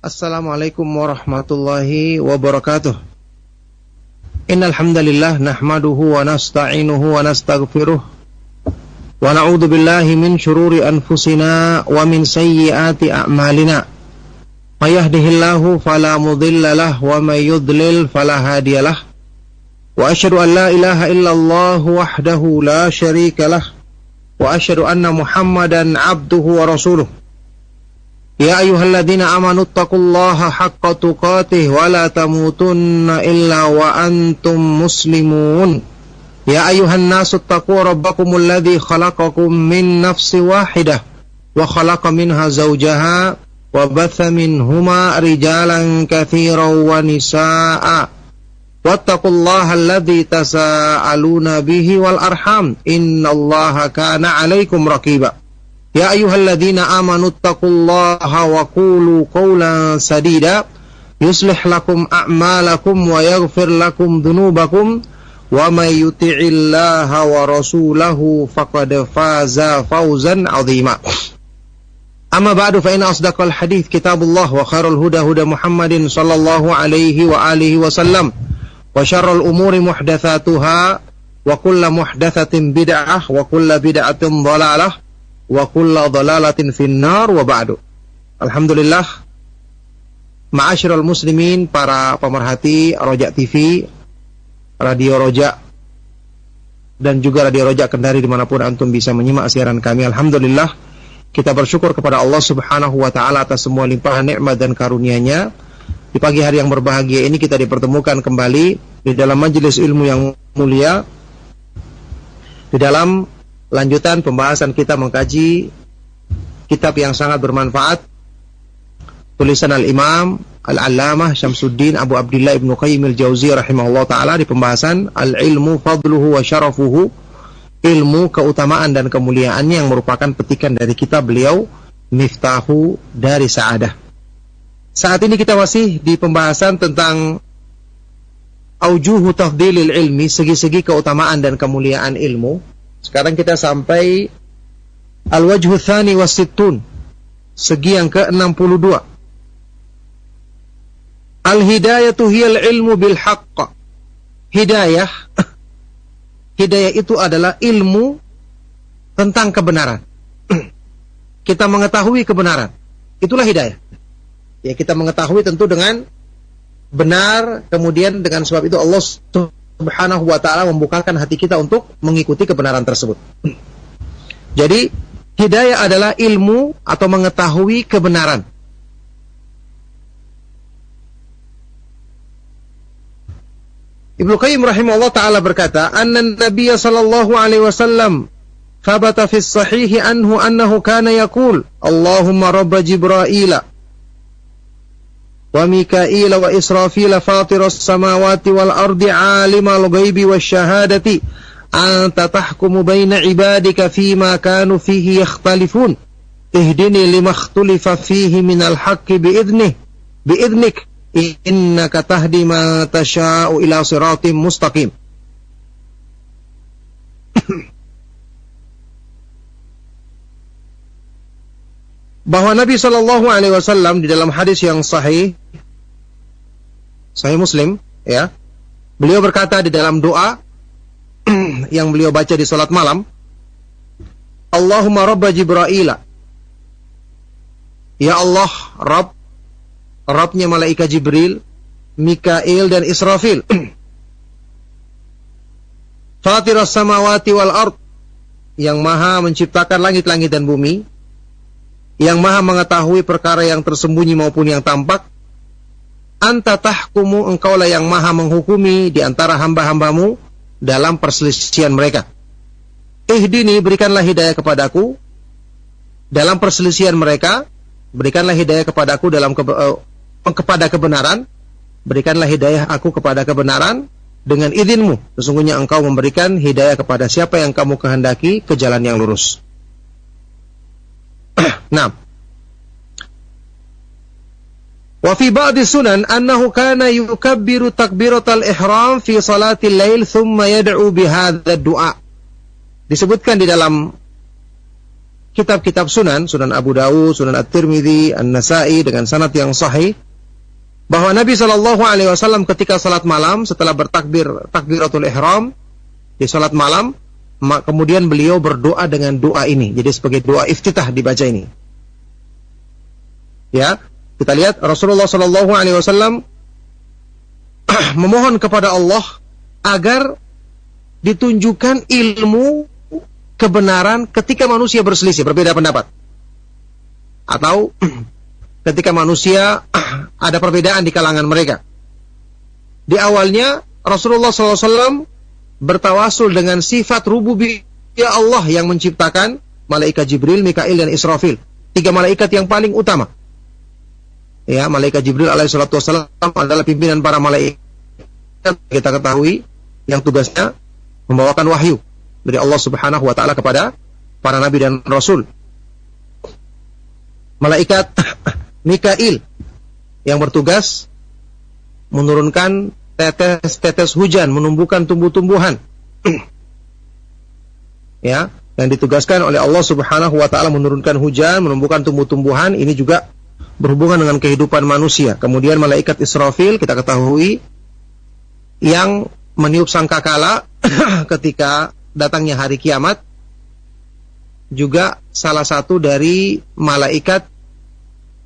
Assalamualaikum warahmatullahi wabarakatuh. Innal hamdalillah nahmaduhu wa nasta'inuhu wa nastaghfiruh wa na'udzu billahi min shururi anfusina wa min sayyiati a'malina. May yahdihillahu fala mudilla lahu wa may yudlil fala hadiyalah. Wa asyhadu an la ilaha illallah wahdahu la syarika lah wa asyhadu anna Muhammadan abduhu wa rasuluh. Ya ayyuhalladzina amanu taqullaha haqqa tuqatih wa la tamutunna illa wa antum muslimun. Ya ayyuhan nasu taqu rabbakumul ladzi khalaqakum min nafsin wahidah wa khalaqa minha zawjaha wa batha minhuma rijalan katsiran wa nisaa'a. Wattaqullaha alladzi tasaaluna bihi wal arham innallaha kana 'alaikum raqiba. Ya ayyuhalladzina amanu taqullaha wa qulu qawlan sadida yuslih lakum a'malakum wa yaghfir lakum dhunubakum wa may yuti'illaha wa rasulahu faqad faza fawzan 'azima. Amma ba'du fa inna asdaqal hadits kitabullah wa khairul huda huda Muhammadin sallallahu alaihi wa alihi wasallam wa syarrul umuri muhdatsatuha wa kullu muhdatsatin bid'ah wa kullu bid'atin dhalalah wa kullu dhalalatin finnar wa ba'du. Alhamdulillah, ma'asyiral muslimin, para pemerhati Roja TV, Radio Roja, dan juga Radio Roja Kendari dimanapun antum bisa menyimak siaran kami. Alhamdulillah, kita bersyukur kepada Allah subhanahu wa ta'ala atas semua limpahan nikmat dan karunia-Nya. Di pagi hari yang berbahagia ini kita dipertemukan kembali di dalam majelis ilmu yang mulia, di dalam lanjutan pembahasan kita mengkaji kitab yang sangat bermanfaat, tulisan Al-Imam Al-Allamah Syamsuddin Abu Abdillah Ibnu Qayyim Al-Jauziyah rahimahullah ta'ala di pembahasan Al-Ilmu Fadluhu wa Syarafuhu, ilmu, keutamaan dan kemuliaannya, yang merupakan petikan dari kitab beliau Miftahu Dari Sa'adah. Saat ini kita masih di pembahasan tentang aujuhu tafdilil ilmi, segi-segi keutamaan dan kemuliaan ilmu. Sekarang kita sampai al-wajhu tsani wasittun, segi yang ke-62. Al-hidayatu hiyal ilmu bil haqq. Hidayah itu adalah ilmu tentang kebenaran. Kita mengetahui kebenaran, itulah hidayah. Ya, kita mengetahui tentu dengan benar, kemudian dengan sebab itu Allah Subhanahu wa ta'ala membukakan hati kita untuk mengikuti kebenaran tersebut. Jadi hidayah adalah ilmu atau mengetahui kebenaran. Ibnu Qayyim rahimahullah ta'ala berkata, anna Nabiya sallallahu alaihi wasallam thabata fi sahih anhu annahu kana yaqul Allahumma rabba Jibraila wa Mikaila wa Israfila fatiras samawati wal ardi alimal ghaibi wasyahadati anta tahkumu baina ibadika fima kanu fihi yakhtalifun ihdini lima ikhtalifa fihi minal haqqi biidnik innaka tahdi ma tasha'u ila siratim mustaqim. Bahwa Nabi sallallahu alaihi wasallam di dalam hadis yang sahih Muslim, ya, beliau berkata di dalam doa yang beliau baca di salat malam, Allahumma rabba Jibraila, ya Allah, Rabbnya malaikat Jibril, Mikail dan Israfil, Fatiras samawati wal ard, yang maha menciptakan langit-langit dan bumi, yang maha mengetahui perkara yang tersembunyi maupun yang tampak. Anta tahkumu, engkaulah yang maha menghukumi di antara hamba-hambamu dalam perselisihan mereka. Ihdini, berikanlah hidayah kepadaku dalam perselisihan mereka. Berikanlah hidayah kepadaku dalam kepada kebenaran. Berikanlah hidayah aku kepada kebenaran dengan izinmu. Sesungguhnya engkau memberikan hidayah kepada siapa yang kamu kehendaki ke jalan yang lurus. Nah, wa fi ba'di sunan annahu kana yukabbiru takbiratal ihram fi salatil lail thumma yad'u bihadza du'a. Disebutkan di dalam kitab-kitab Sunan Abu Dawud, Sunan At-Tirmidzi, An-Nasa'i dengan sanad yang sahih bahwa Nabi Shallallahu Alaihi Wasallam ketika salat malam setelah takbiratul ihram di salat malam, kemudian beliau berdoa dengan doa ini. Jadi sebagai doa iftitah dibaca ini. Ya, kita lihat Rasulullah Shallallahu Alaihi Wasallam memohon kepada Allah agar ditunjukkan ilmu kebenaran ketika manusia berselisih, berbeda pendapat, atau ketika manusia ada perbedaan di kalangan mereka. Di awalnya Rasulullah SAW bertawasul dengan sifat rububiyah Allah yang menciptakan malaikat Jibril, Mikail, dan Israfil, 3 malaikat yang paling utama. Ya, malaikat Jibril alaihissalatu wassalam adalah pimpinan para malaikat, kita ketahui, yang tugasnya membawakan wahyu dari Allah Subhanahu wa taala kepada para nabi dan rasul. Malaikat Mikail yang bertugas menurunkan tetes-tetes hujan, menumbuhkan tumbuh-tumbuhan. Ya, yang ditugaskan oleh Allah Subhanahu wa taala menurunkan hujan, menumbuhkan tumbuh-tumbuhan, ini juga berhubungan dengan kehidupan manusia. Kemudian malaikat Israfil kita ketahui yang meniup sangkakala ketika datangnya hari kiamat, juga salah satu dari malaikat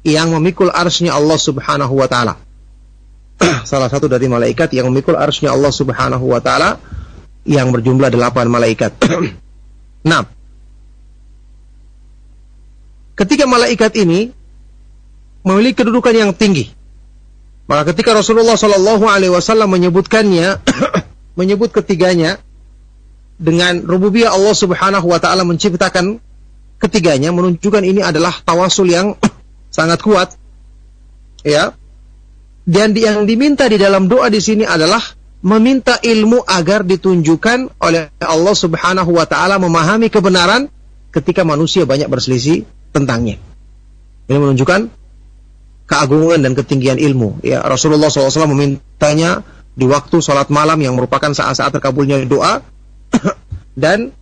yang memikul arsy-Nya Allah Subhanahu wa taala. Salah satu dari malaikat yang memikul arsy-Nya Allah Subhanahu wa taala yang berjumlah 8 malaikat. Nah, ketika malaikat ini memiliki kedudukan yang tinggi, maka ketika Rasulullah Shallallahu Alaihi Wasallam menyebutkannya, menyebut ketiganya dengan rububiyah Allah Subhanahu Wa Taala menciptakan ketiganya, menunjukkan ini adalah tawasul yang sangat kuat, ya. Dan yang diminta di dalam doa di sini adalah meminta ilmu agar ditunjukkan oleh Allah Subhanahu Wa Taala memahami kebenaran ketika manusia banyak berselisih tentangnya. Ini menunjukkan keagungan dan ketinggian ilmu. Ya, Rasulullah SAW memintanya di waktu sholat malam yang merupakan saat-saat terkabulnya doa, dan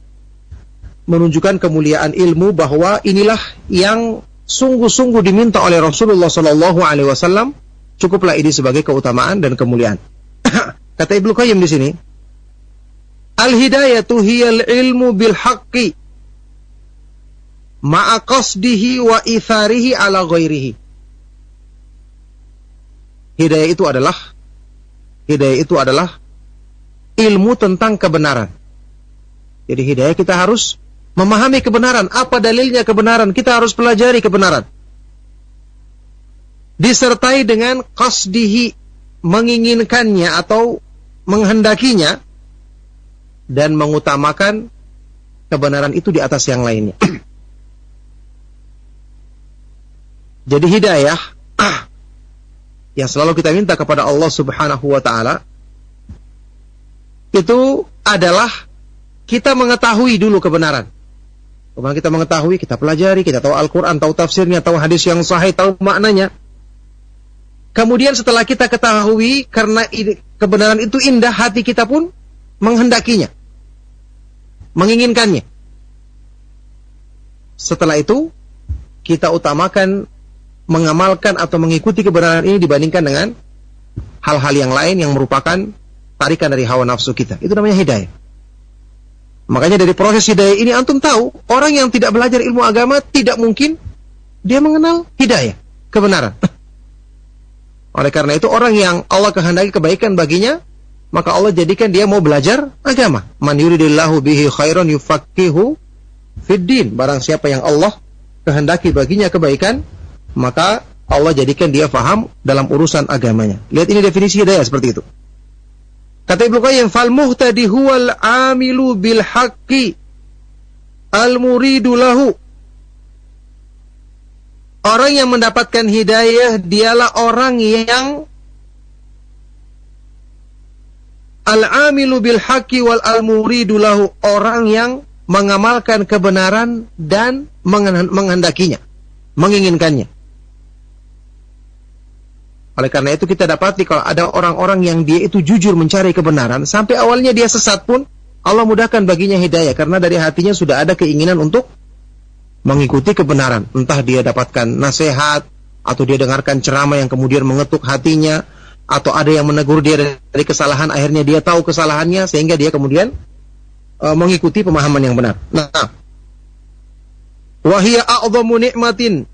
menunjukkan kemuliaan ilmu bahwa inilah yang sungguh-sungguh diminta oleh Rasulullah SAW. Cukuplah ini sebagai keutamaan dan kemuliaan. Kata Ibnu Qayyim di sini, al-hidayatu hiyal ilmu bil haqqi ma'a qasdihi wa itharihi ala ghairihi. Hidayah itu adalah ilmu tentang kebenaran. Jadi hidayah kita harus memahami kebenaran. Apa dalilnya kebenaran? Kita harus pelajari kebenaran. Disertai dengan qasdihi, menginginkannya atau menghendakinya, dan mengutamakan kebenaran itu di atas yang lainnya. Jadi hidayah yang selalu kita minta kepada Allah Subhanahu wa taala itu adalah kita mengetahui dulu kebenaran. Kemudian kita mengetahui, kita pelajari, kita tahu Al-Quran, tahu tafsirnya, tahu hadis yang sahih, tahu maknanya. Kemudian setelah kita ketahui, karena kebenaran itu indah, hati kita pun menghendakinya, menginginkannya. Setelah itu kita utamakan mengamalkan atau mengikuti kebenaran ini dibandingkan dengan hal-hal yang lain yang merupakan tarikan dari hawa nafsu kita. Itu namanya hidayah. Makanya dari proses hidayah ini antum tahu, orang yang tidak belajar ilmu agama tidak mungkin dia mengenal hidayah, kebenaran. Oleh karena itu orang yang Allah kehendaki kebaikan baginya, maka Allah jadikan dia mau belajar agama. Man yuridillahu bihi khairan yufaqihu fid din. Barang siapa yang Allah kehendaki baginya kebaikan, maka Allah jadikan dia faham dalam urusan agamanya. Lihat ini definisi hidayah seperti itu. Kata Ibnu Qayyim, fal muhtadi huwal amilu bil haqqi al muridu lahu. Orang yang mendapatkan hidayah dialah orang yang al-amilu bil haqqi wal al-muridu lahu, orang yang mengamalkan kebenaran dan menghendakinya, menginginkannya. Oleh karena itu kita dapati kalau ada orang-orang yang dia itu jujur mencari kebenaran, sampai awalnya dia sesat pun Allah mudahkan baginya hidayah, karena dari hatinya sudah ada keinginan untuk mengikuti kebenaran. Entah dia dapatkan nasihat, atau dia dengarkan ceramah yang kemudian mengetuk hatinya, atau ada yang menegur dia dari kesalahan, akhirnya dia tahu kesalahannya, sehingga dia kemudian mengikuti pemahaman yang benar. Nah, wa hiya a'dhamu ni'matin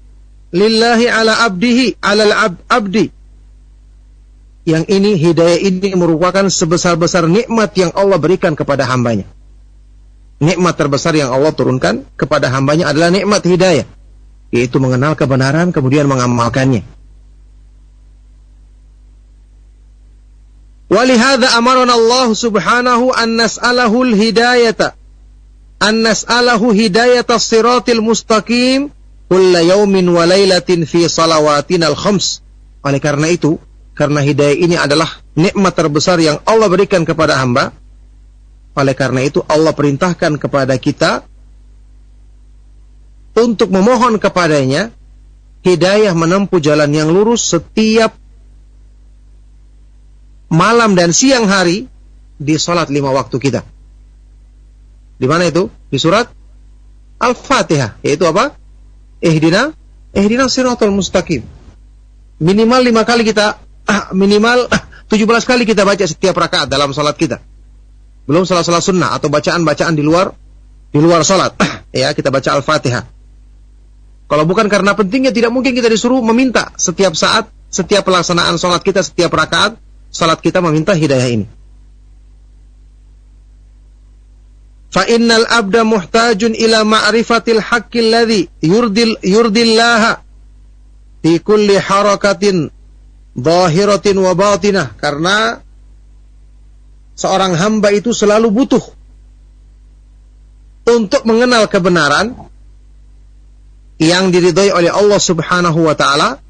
lillahi ala abdihi, alal abdi. Yang ini, hidayah ini merupakan sebesar-besar nikmat yang Allah berikan kepada hambanya. Nikmat terbesar yang Allah turunkan kepada hambanya adalah nikmat hidayah, yaitu mengenal kebenaran kemudian mengamalkannya. Walihada amarana Allah subhanahu an nas'alahul hidayata, an nas'alahu hidayata siratil mustaqim kulla yaumin wa lailatin fi salawatinal khams. Oleh karena itu, karena hidayah ini adalah nikmat terbesar yang Allah berikan kepada hamba, oleh karena itu Allah perintahkan kepada kita untuk memohon kepadanya hidayah menempuh jalan yang lurus setiap malam dan siang hari di salat 5 waktu kita. Di mana itu? Di surat Al-Fatihah, yaitu apa? Ihdinas siratal mustaqim. Minimal 5 kali kita, minimal 17 kali kita baca setiap rakaat dalam salat kita. Belum salat-salat sunnah atau bacaan-bacaan di luar salat. Ya, kita baca Al-Fatihah. Kalau bukan karena pentingnya, tidak mungkin kita disuruh meminta setiap saat, setiap pelaksanaan salat kita, setiap rakaat salat kita meminta hidayah ini. Fa innal abda muhtajun ila ma'rifatil haqqil ladzi yurdillaha fi kulli harakatin dhahiratin wa batinah. Karena seorang hamba itu selalu butuh untuk mengenal kebenaran yang diridhai oleh Allah subhanahu wa ta'ala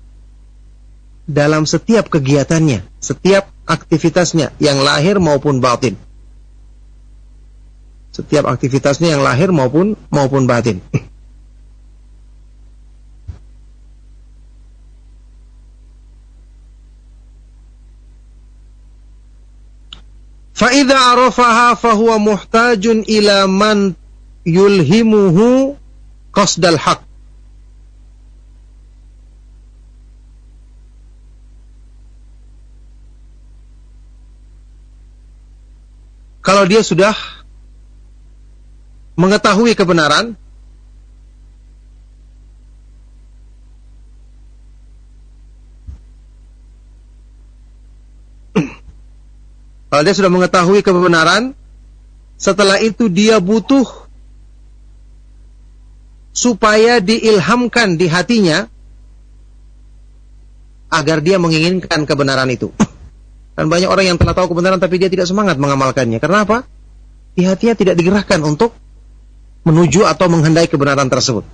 dalam setiap kegiatannya, setiap aktivitasnya yang lahir maupun batin. Setiap aktivitasnya yang lahir maupun batin. فَإِذَا عَرَفَهَا فَهُوَ مُحْتَاجٌ إِلَى مَنْ يُلْهِمُهُ قَصْدَ الْحَقِّ. Kalau dia sudah mengetahui kebenaran, kalau dia sudah mengetahui kebenaran, setelah itu dia butuh supaya diilhamkan di hatinya agar dia menginginkan kebenaran itu. Dan banyak orang yang telah tahu kebenaran tapi dia tidak semangat mengamalkannya. Karena apa? Di hatinya tidak digerakkan untuk menuju atau menghendaki kebenaran tersebut.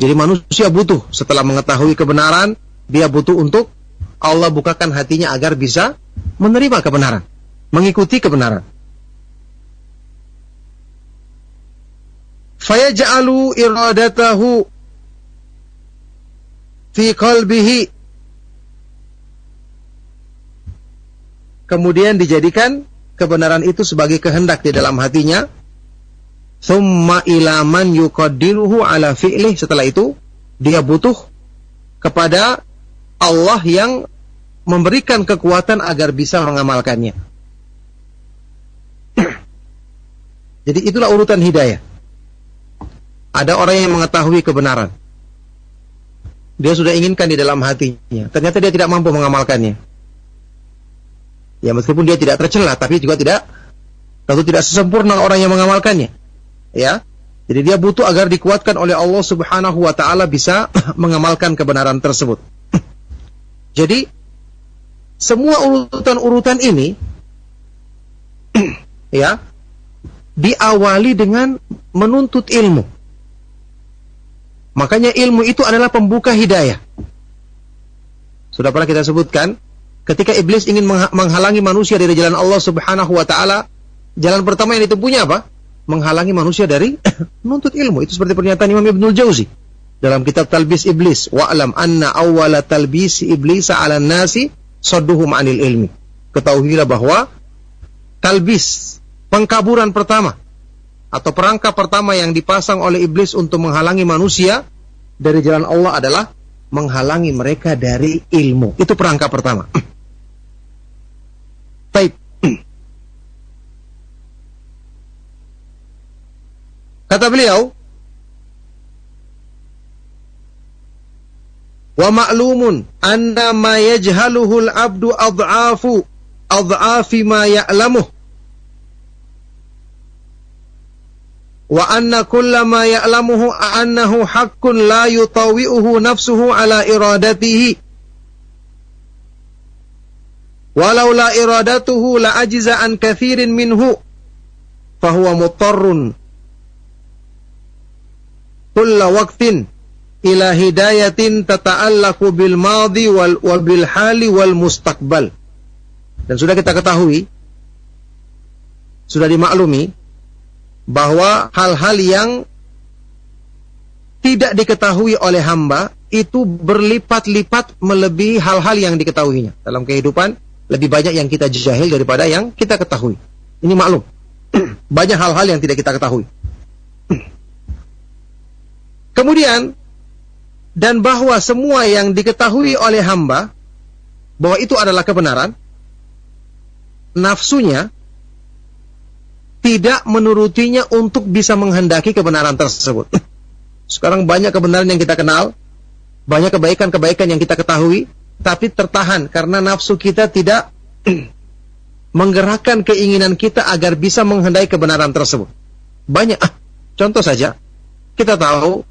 Jadi manusia butuh, setelah mengetahui kebenaran, dia butuh untuk Allah bukakan hatinya agar bisa menerima kebenaran, mengikuti kebenaran. Fayaj'alu iradatahu fi qalbihi. Kemudian dijadikan kebenaran itu sebagai kehendak di dalam hatinya. Thumma ila man yuqaddiruhu ala fi'lih. Setelah itu dia butuh kepada Allah yang memberikan kekuatan agar bisa mengamalkannya. Jadi itulah urutan hidayah. Ada orang yang mengetahui kebenaran, dia sudah inginkan di dalam hatinya, ternyata dia tidak mampu mengamalkannya. Ya, meskipun dia tidak tercela, tapi juga tentu tidak sesempurna orang yang mengamalkannya. Ya, jadi dia butuh agar dikuatkan oleh Allah Subhanahu wa ta'ala bisa mengamalkan kebenaran tersebut. Jadi semua urutan-urutan ini ya diawali dengan menuntut ilmu. Makanya ilmu itu adalah pembuka hidayah. Sudah pernah kita sebutkan, ketika iblis ingin menghalangi manusia dari jalan Allah Subhanahu wa ta'ala, jalan pertama yang ditempuhnya apa? Menghalangi manusia dari menuntut ilmu. Itu seperti pernyataan Imam Ibnul Jauzi dalam kitab Talbis Iblis, wa'lam anna awwala talbisi iblisa 'alan nasi sadduhum 'anil ilmi. Ketahuilah bahwa talbis, pengkaburan pertama atau perangkap pertama yang dipasang oleh iblis untuk menghalangi manusia dari jalan Allah adalah menghalangi mereka dari ilmu. Itu perangkap pertama. Baik. Kata beliau, wa ma'lumun anna ma yajhaluhu al-'abdu adhafi ma ya'lamuh wa anna kulla ma ya'lamuhu annahu haqqun la yutawi'uhu nafsuhu ala iradatihi walau la iradatuhu la ajiza an kathirin minhu fahuwa muttarrun kulla waqtin ila hidayatin tata'allaku bil madhi wal bil hali wal mustaqbal. Dan sudah kita ketahui, sudah dimaklumi bahwa hal-hal yang tidak diketahui oleh hamba itu berlipat-lipat melebihi hal-hal yang diketahuinya. Dalam kehidupan lebih banyak yang kita jahil daripada yang kita ketahui. Ini maklum. Banyak hal-hal yang tidak kita ketahui. Kemudian, dan bahwa semua yang diketahui oleh hamba, bahwa itu adalah kebenaran, nafsunya tidak menurutinya untuk bisa menghendaki kebenaran tersebut. Sekarang banyak kebenaran yang kita kenal, banyak kebaikan-kebaikan yang kita ketahui, tapi tertahan karena nafsu kita tidak menggerakkan keinginan kita agar bisa menghendaki kebenaran tersebut. Banyak. Contoh saja, kita tahu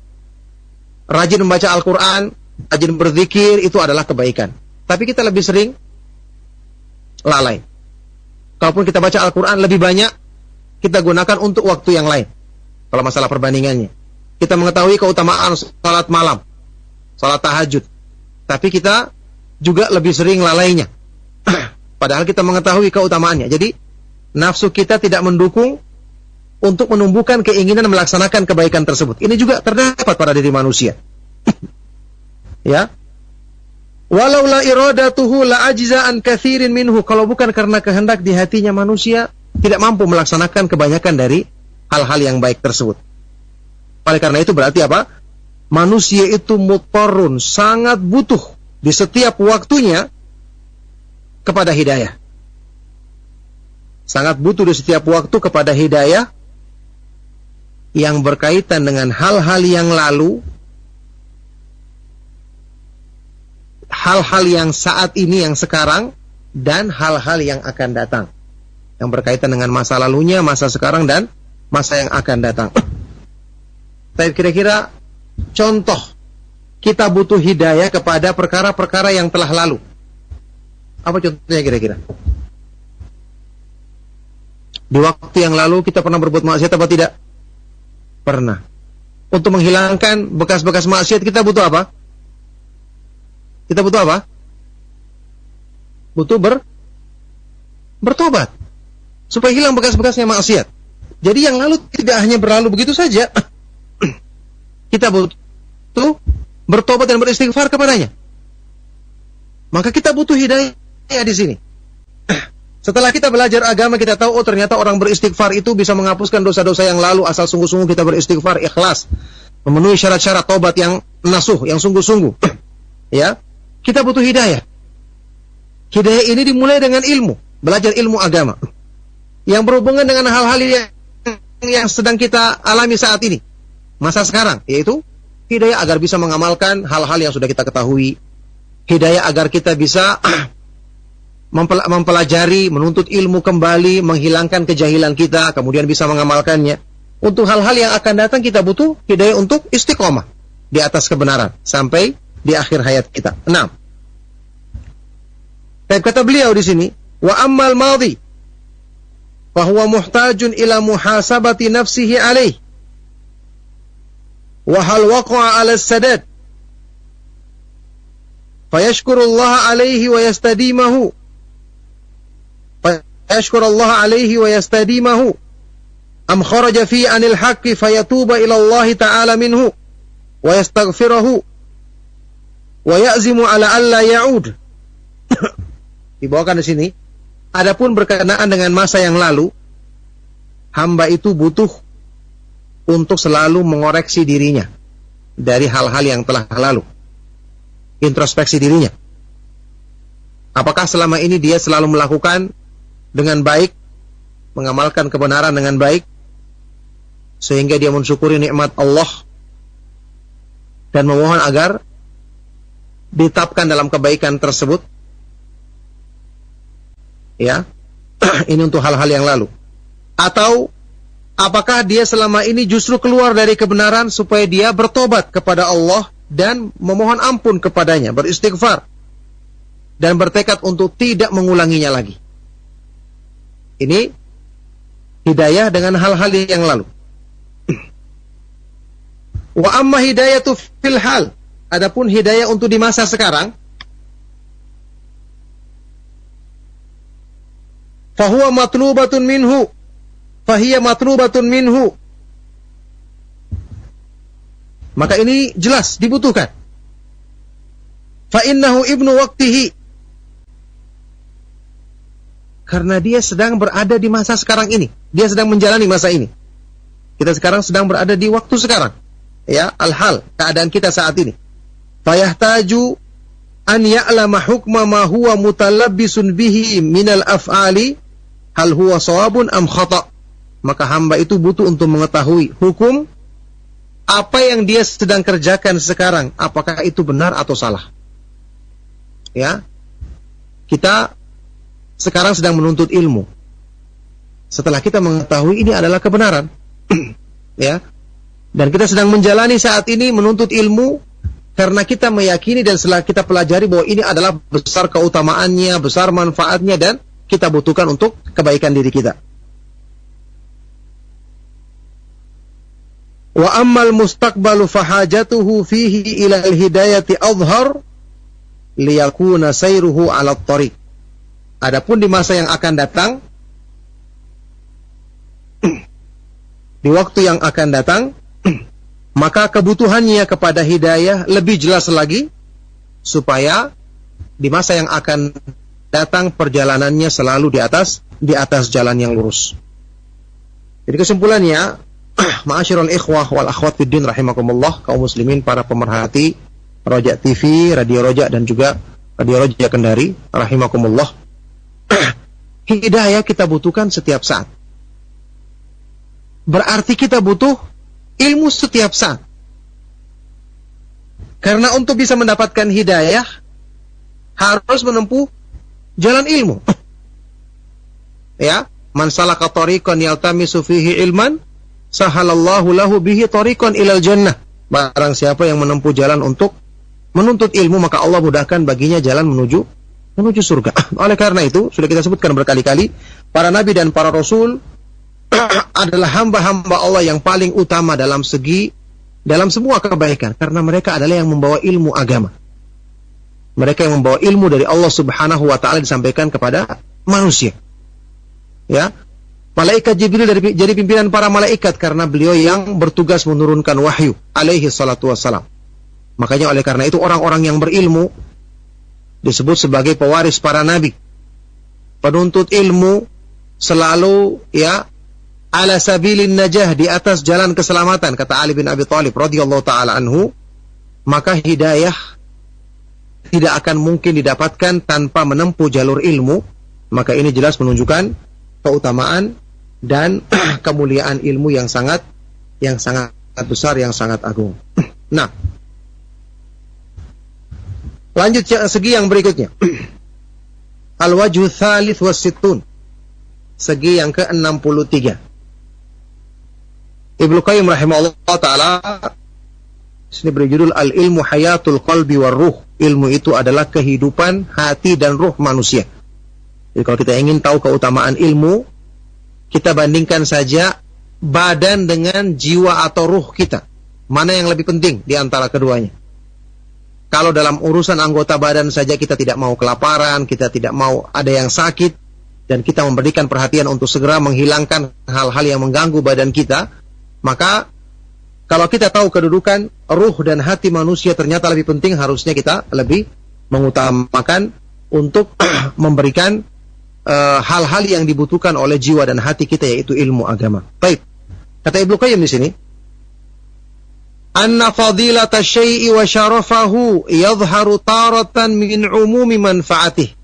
rajin membaca Al-Quran, rajin berzikir, itu adalah kebaikan. Tapi kita lebih sering lalai. Kalaupun kita baca Al-Quran lebih banyak, kita gunakan untuk waktu yang lain. Kalau masalah perbandingannya, kita mengetahui keutamaan salat malam, salat tahajud, tapi kita juga lebih sering lalainya. Padahal kita mengetahui keutamaannya. Jadi, nafsu kita tidak mendukung untuk menumbuhkan keinginan melaksanakan kebaikan tersebut. Ini juga terdapat pada diri manusia. Ya. Walau la iradatuhu la ajiza an kathirin minhu. Kalau bukan karena kehendak di hatinya manusia, tidak mampu melaksanakan kebanyakan dari hal-hal yang baik tersebut. Oleh karena itu berarti apa? Manusia itu muttarun, sangat butuh di setiap waktunya kepada hidayah. Sangat butuh di setiap waktu kepada hidayah yang berkaitan dengan hal-hal yang lalu, hal-hal yang saat ini, yang sekarang, dan hal-hal yang akan datang, yang berkaitan dengan masa lalunya, masa sekarang, dan masa yang akan datang. Tapi kira-kira contoh kita butuh hidayah kepada perkara-perkara yang telah lalu. Apa contohnya kira-kira? Di waktu yang lalu kita pernah berbuat maksiat apa tidak? Pernah. Untuk menghilangkan bekas-bekas maksiat kita butuh apa? Kita butuh apa? Butuh bertobat. Supaya hilang bekas-bekasnya maksiat. Jadi yang lalu tidak hanya berlalu begitu saja. Kita butuh bertobat dan beristighfar kepadanya. Maka kita butuh hidayah di sini. Setelah kita belajar agama, kita tahu, oh ternyata orang beristighfar itu bisa menghapuskan dosa-dosa yang lalu asal sungguh-sungguh kita beristighfar, ikhlas, memenuhi syarat-syarat tobat yang nasuh, yang sungguh-sungguh. Ya, kita butuh hidayah. Hidayah ini dimulai dengan ilmu, belajar ilmu agama, yang berhubungan dengan hal-hal yang sedang kita alami saat ini, masa sekarang, yaitu hidayah agar bisa mengamalkan hal-hal yang sudah kita ketahui, hidayah agar kita bisa mempelajari, menuntut ilmu kembali, menghilangkan kejahilan kita, kemudian bisa mengamalkannya. Untuk hal-hal yang akan datang kita butuh hidayah untuk istiqomah di atas kebenaran sampai di akhir hayat kita. 6. Dan kata beliau di sini, wa ammal madhi fa huwa muhtajun ila muhasabati nafsihi alaih wa hal waqa'a 'ala as-sadad fa yashkurullaha alaihi wa yastadimahu يشكر الله عليه ويستديمه أم خرج فيه عن الحق فيتوب إلى الله تعالى منه ويستغفره ويعزم على ألا يعود. Dibawakan di sini, adapun berkenaan dengan masa yang lalu, hamba itu butuh untuk selalu mengoreksi dirinya dari hal-hal yang telah lalu. Introspeksi dirinya. Apakah selama ini dia selalu melakukan dengan baik, mengamalkan kebenaran dengan baik, sehingga dia mensyukuri nikmat Allah dan memohon agar ditetapkan dalam kebaikan tersebut. Ya, ini untuk hal-hal yang lalu. Atau apakah dia selama ini justru keluar dari kebenaran supaya dia bertobat kepada Allah dan memohon ampun kepadanya, beristighfar, dan bertekad untuk tidak mengulanginya lagi. Ini hidayah dengan hal-hal yang lalu. Wa amma hidayatu fil hal, adapun hidayah untuk di masa sekarang, fahuwa matlubatun minhu, fahiya matlubatun minhu. Maka ini jelas dibutuhkan. Fa innahu ibnu waqtihi, karena dia sedang berada di masa sekarang ini. Dia sedang menjalani masa ini. Kita sekarang sedang berada di waktu sekarang. Ya, al-hal, keadaan kita saat ini. Fayahtaju an ya'lama hukma ma huwa mutalabbisun bihi minal af'ali, hal huwa shawabun am khata'. Maka hamba itu butuh untuk mengetahui hukum apa yang dia sedang kerjakan sekarang, apakah itu benar atau salah. Ya, kita sekarang sedang menuntut ilmu. Setelah kita mengetahui ini adalah kebenaran, ya, dan kita sedang menjalani saat ini menuntut ilmu karena kita meyakini dan setelah kita pelajari bahwa ini adalah besar keutamaannya, besar manfaatnya, dan kita butuhkan untuk kebaikan diri kita. Wa ammal mustaqbalu fahajatuhu fihi ila al-hidayati adhhar liyakuna sayruhu 'ala at-tariq. Adapun di masa yang akan datang, di waktu yang akan datang, maka kebutuhannya kepada hidayah lebih jelas lagi, supaya di masa yang akan datang perjalanannya selalu di atas jalan yang lurus. Jadi kesimpulannya, ma'asyiral ikhwah wal akhwat fiddin rahimakumullah, kaum muslimin, para pemerhati Roja TV, Radio Roja, dan juga Radio Roja Kendari rahimakumullah, hidayah kita butuhkan setiap saat. Berarti kita butuh ilmu setiap saat. Karena untuk bisa mendapatkan hidayah harus menempuh jalan ilmu. Ya, man salaka tariqan yaltamisu fihi ilman sahalallahu lahu bihi tariqan ilal jannah. Barang siapa yang menempuh jalan untuk menuntut ilmu, maka Allah mudahkan baginya jalan menuju surga. Oleh karena itu, sudah kita sebutkan berkali-kali, para nabi dan para rasul adalah hamba-hamba Allah yang paling utama dalam semua kebaikan, karena mereka adalah yang membawa ilmu agama. Mereka yang membawa ilmu dari Allah Subhanahu wa taala disampaikan kepada manusia. Ya. Malaikat Jibril jadi pimpinan para malaikat karena beliau yang bertugas menurunkan wahyu alaihi salatu wassalam. Makanya oleh karena itu orang-orang yang berilmu disebut sebagai pewaris para nabi. Penuntut ilmu selalu, ya, ala sabilin najah, di atas jalan keselamatan, kata Ali bin Abi Thalib radhiyallahu taala anhu. Maka hidayah tidak akan mungkin didapatkan tanpa menempuh jalur ilmu. Maka ini jelas menunjukkan keutamaan dan kemuliaan ilmu yang sangat besar, yang sangat agung. Nah, lanjut segi yang berikutnya. Al-wajhu tsalits was-sittun, segi yang ke-63. Ibnu Qayyim rahimahullah taala sini beri judul Al-ilmu hayatul qalbi war ruh. Ilmu itu adalah kehidupan hati dan ruh manusia. Jadi kalau kita ingin tahu keutamaan ilmu, kita bandingkan saja badan dengan jiwa atau ruh kita. Mana yang lebih penting di antara keduanya? Kalau dalam urusan anggota badan saja kita tidak mau kelaparan, kita tidak mau ada yang sakit, dan kita memberikan perhatian untuk segera menghilangkan hal-hal yang mengganggu badan kita, maka kalau kita tahu kedudukan ruh dan hati manusia ternyata lebih penting, harusnya kita lebih mengutamakan untuk memberikan hal-hal yang dibutuhkan oleh jiwa dan hati kita, yaitu ilmu agama. Baik, kata Ibnu Qayyim di sini, anna fadilata syai'i wa syarafahu yadhharu taratan min umumi manfaatih.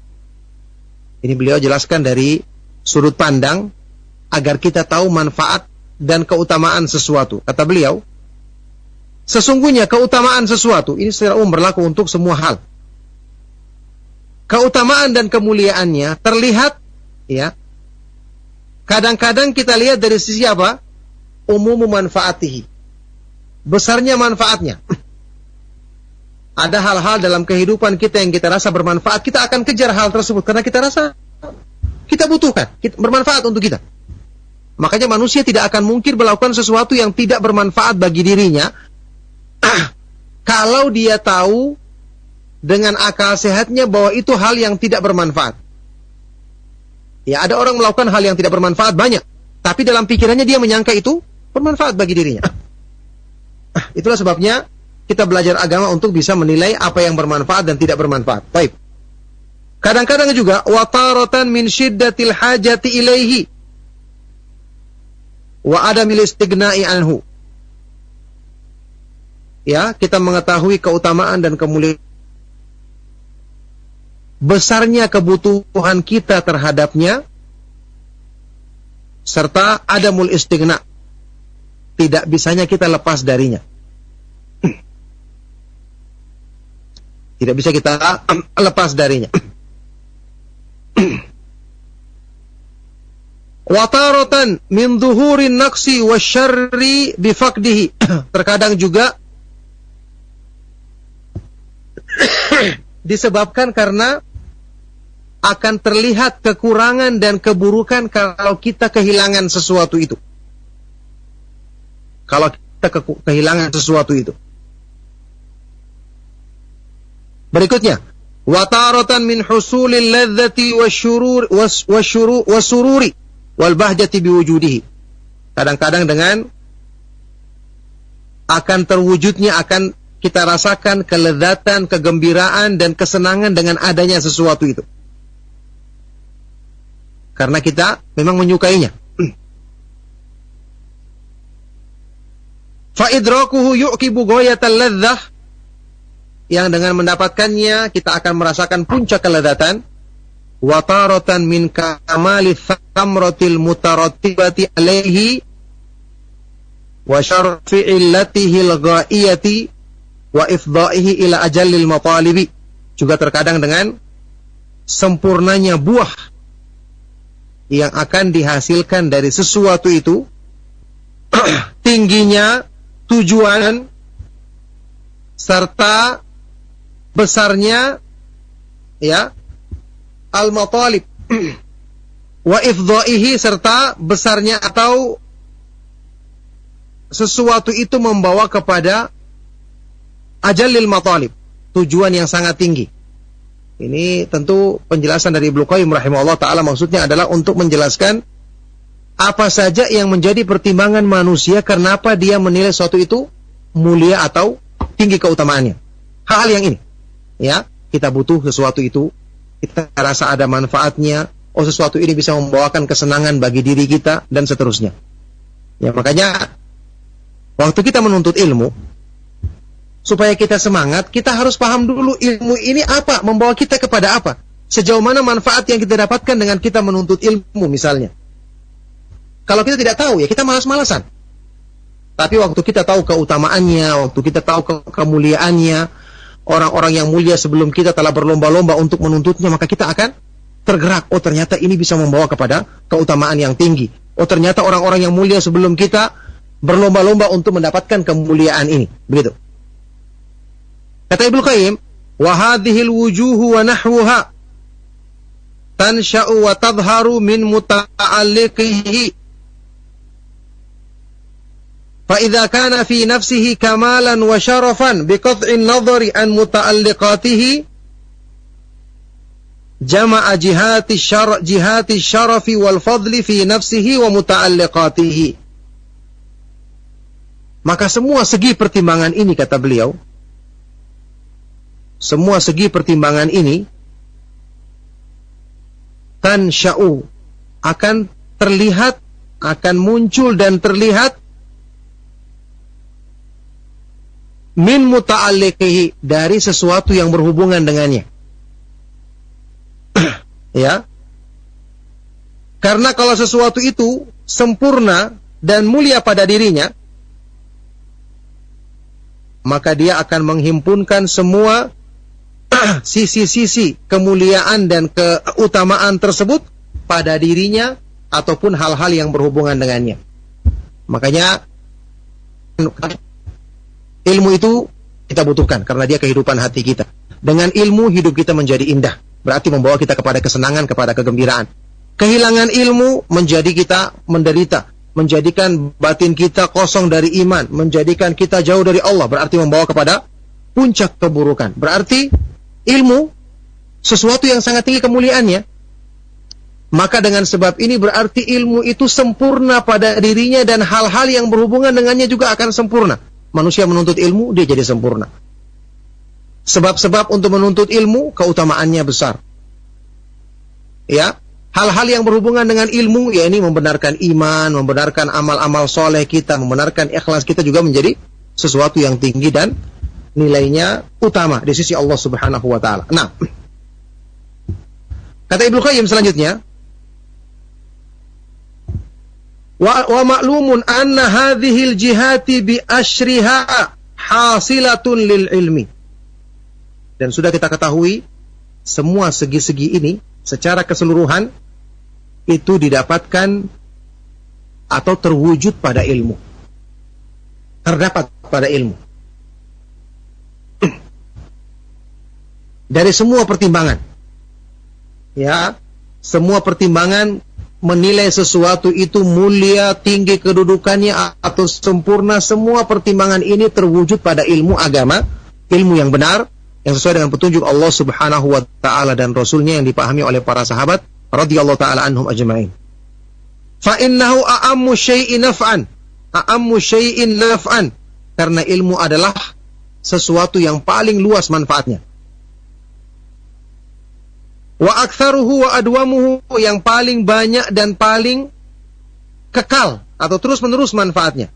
Ini beliau jelaskan dari sudut pandang agar kita tahu manfaat dan keutamaan sesuatu. Kata beliau, sesungguhnya keutamaan sesuatu ini secara umum berlaku untuk semua hal. Keutamaan dan kemuliaannya terlihat, ya. Kadang-kadang kita lihat dari sisi apa? Umumu manfaatihi. Besarnya manfaatnya. Ada hal-hal dalam kehidupan kita yang kita rasa bermanfaat, kita akan kejar hal tersebut karena kita rasa kita butuhkan, bermanfaat untuk kita. Makanya manusia tidak akan mungkin melakukan sesuatu yang tidak bermanfaat bagi dirinya kalau dia tahu dengan akal sehatnya bahwa itu hal yang tidak bermanfaat. Ya, ada orang melakukan hal yang tidak bermanfaat banyak, tapi dalam pikirannya dia menyangka itu bermanfaat bagi dirinya. Itulah sebabnya kita belajar agama untuk bisa menilai apa yang bermanfaat dan tidak bermanfaat. Baik. Kadang-kadang juga wataratan min syiddatil hajati ilaihi wa adamil istighna'i anhu. Ya, kita mengetahui keutamaan dan kemuliaan besarnya kebutuhan kita terhadapnya serta adamul istighna'. Tidak bisanya kita lepas darinya. Tidak bisa kita lepas darinya. Wataratan min dhuhurin naqsi wasyarri bifaqdihi. Terkadang juga disebabkan karena akan terlihat kekurangan dan keburukan kalau kita kehilangan sesuatu itu. Kalau kita kehilangan sesuatu itu. Berikutnya, wataratan min husulil ladzati wasyururi wal bahjati biwujudihi. Kadang-kadang dengan akan terwujudnya, akan kita rasakan kelezatan, kegembiraan dan kesenangan dengan adanya sesuatu itu. Karena kita memang menyukainya. Fa idrakuhu yu'kibu ghayatal ladzah, yang dengan mendapatkannya kita akan merasakan puncak kelezatan. Wa taratan min kamali thamratil mutarattibati alaihi wa syarfi illatihi al-ghaiyati wa ifdaihi ila ajallil matalibi. Juga terkadang dengan sempurnanya buah yang akan dihasilkan dari sesuatu itu, tingginya tujuan serta besarnya, ya, al-matalib wa ifdaihi, serta besarnya atau sesuatu itu membawa kepada ajallil matalib, tujuan yang sangat tinggi. Ini tentu penjelasan dari Ibnu Qayyim rahimahullah ta'ala, maksudnya adalah untuk menjelaskan apa saja yang menjadi pertimbangan manusia kenapa dia menilai sesuatu itu mulia atau tinggi keutamaannya. Hal yang ini, ya, kita butuh sesuatu itu, kita rasa ada manfaatnya, oh sesuatu ini bisa membawakan kesenangan bagi diri kita, dan seterusnya. Ya, makanya waktu kita menuntut ilmu, supaya kita semangat, kita harus paham dulu ilmu ini apa, membawa kita kepada apa, sejauh mana manfaat yang kita dapatkan dengan kita menuntut ilmu misalnya. Kalau kita tidak tahu, ya kita malas-malasan. Tapi waktu kita tahu keutamaannya, waktu kita tahu kemuliaannya, orang-orang yang mulia sebelum kita telah berlomba-lomba untuk menuntutnya, maka kita akan tergerak. Oh, ternyata ini bisa membawa kepada keutamaan yang tinggi. Oh, ternyata orang-orang yang mulia sebelum kita berlomba-lomba untuk mendapatkan kemuliaan ini. Begitu. Kata Ibnu Qayyim, wa hadhil wujuhu wa nahwuha tansha'u wa tadhharu min muta'alliqihi. فإذا كان في نفسه كمالا وشرفا بقطع النظر عن متعلقاته جمع جهات الشرف والفضل في نفسه ومتعلقاته. Maka semua segi pertimbangan ini, kata beliau, semua segi pertimbangan ini tansya'u, akan terlihat, akan muncul dan terlihat min muta'alliqihi, dari sesuatu yang berhubungan dengannya. Ya. Karena kalau sesuatu itu sempurna dan mulia pada dirinya, maka dia akan menghimpunkan semua sisi-sisi kemuliaan dan keutamaan tersebut pada dirinya ataupun hal-hal yang berhubungan dengannya. Makanya ilmu itu kita butuhkan karena dia kehidupan hati kita. Dengan ilmu hidup kita menjadi indah, berarti membawa kita kepada kesenangan, kepada kegembiraan. Kehilangan ilmu menjadi kita menderita, menjadikan batin kita kosong dari iman, menjadikan kita jauh dari Allah, berarti membawa kepada puncak keburukan. Berarti ilmu sesuatu yang sangat tinggi kemuliaannya. Maka dengan sebab ini berarti ilmu itu sempurna pada dirinya dan hal-hal yang berhubungan dengannya juga akan sempurna. Manusia menuntut ilmu, dia jadi sempurna. Sebab-sebab untuk menuntut ilmu, keutamaannya besar. Ya, hal-hal yang berhubungan dengan ilmu, ya ini membenarkan iman, membenarkan amal-amal soleh kita, membenarkan ikhlas kita juga menjadi sesuatu yang tinggi dan nilainya utama di sisi Allah Subhanahu wa taala. Nah, kata Ibnu Qayyim selanjutnya, wa ma'lumun anna hadhil jihati bi asyriha hasilatun lil ilmi. Dan sudah kita ketahui semua segi-segi ini secara keseluruhan itu didapatkan atau terwujud pada ilmu. Terdapat pada ilmu. Dari semua pertimbangan. Ya, semua pertimbangan menilai sesuatu itu mulia, tinggi kedudukannya atau sempurna, semua pertimbangan ini terwujud pada ilmu agama, ilmu yang benar, yang sesuai dengan petunjuk Allah Subhanahu wa taala dan Rasulnya yang dipahami oleh para sahabat radhiyallahu taala anhum ajma'in. Fa innahu a'ammu syai'in naf'an. A'ammu syai'in naf'an. Karena ilmu adalah sesuatu yang paling luas manfaatnya. Wa aktsaruhu wa adwamuhu, yang paling banyak dan paling kekal atau terus-menerus manfaatnya.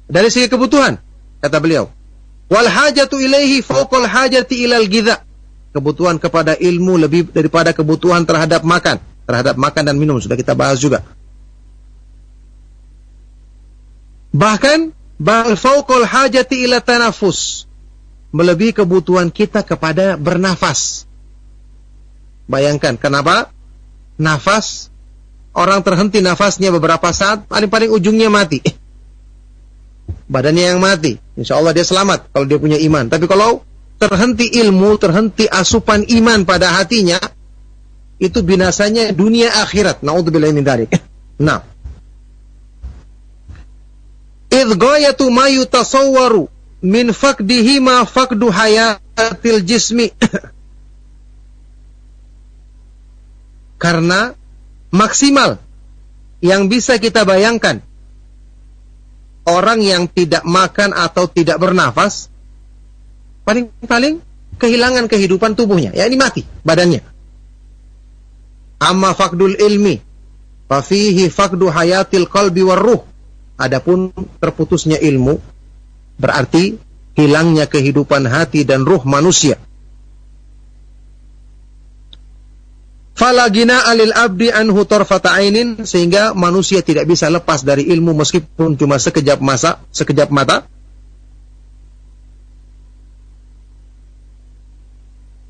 Dari segi kebutuhan, kata beliau, wal hajatu ilaihi fawqal hajati ilal ghidha. Kebutuhan kepada ilmu lebih daripada kebutuhan terhadap makan dan minum, sudah kita bahas juga. Bahkan bal fawqal hajati ila tanafus, melebihi kebutuhan kita kepada bernafas. Bayangkan, kenapa? Nafas, orang terhenti nafasnya beberapa saat, paling-paling ujungnya mati. Badannya yang mati, insya Allah dia selamat kalau dia punya iman. Tapi kalau terhenti ilmu, terhenti asupan iman pada hatinya, itu binasanya dunia akhirat. Na'udzubillahi min dzalik. Nah, idh ghayatu ma yutasawwaru min faqdihi ma faqdu hayatil jismi. Karena maksimal yang bisa kita bayangkan orang yang tidak makan atau tidak bernafas, paling-paling kehilangan kehidupan tubuhnya, ya ini mati badannya. Amma faqdul ilmi fa fihi faqdu hayatil qalbi war ruh. Adapun terputusnya ilmu berarti hilangnya kehidupan hati dan ruh manusia. Fala gina alil abdi anhu tarfata ainin, sehingga manusia tidak bisa lepas dari ilmu meskipun cuma sekejap mata.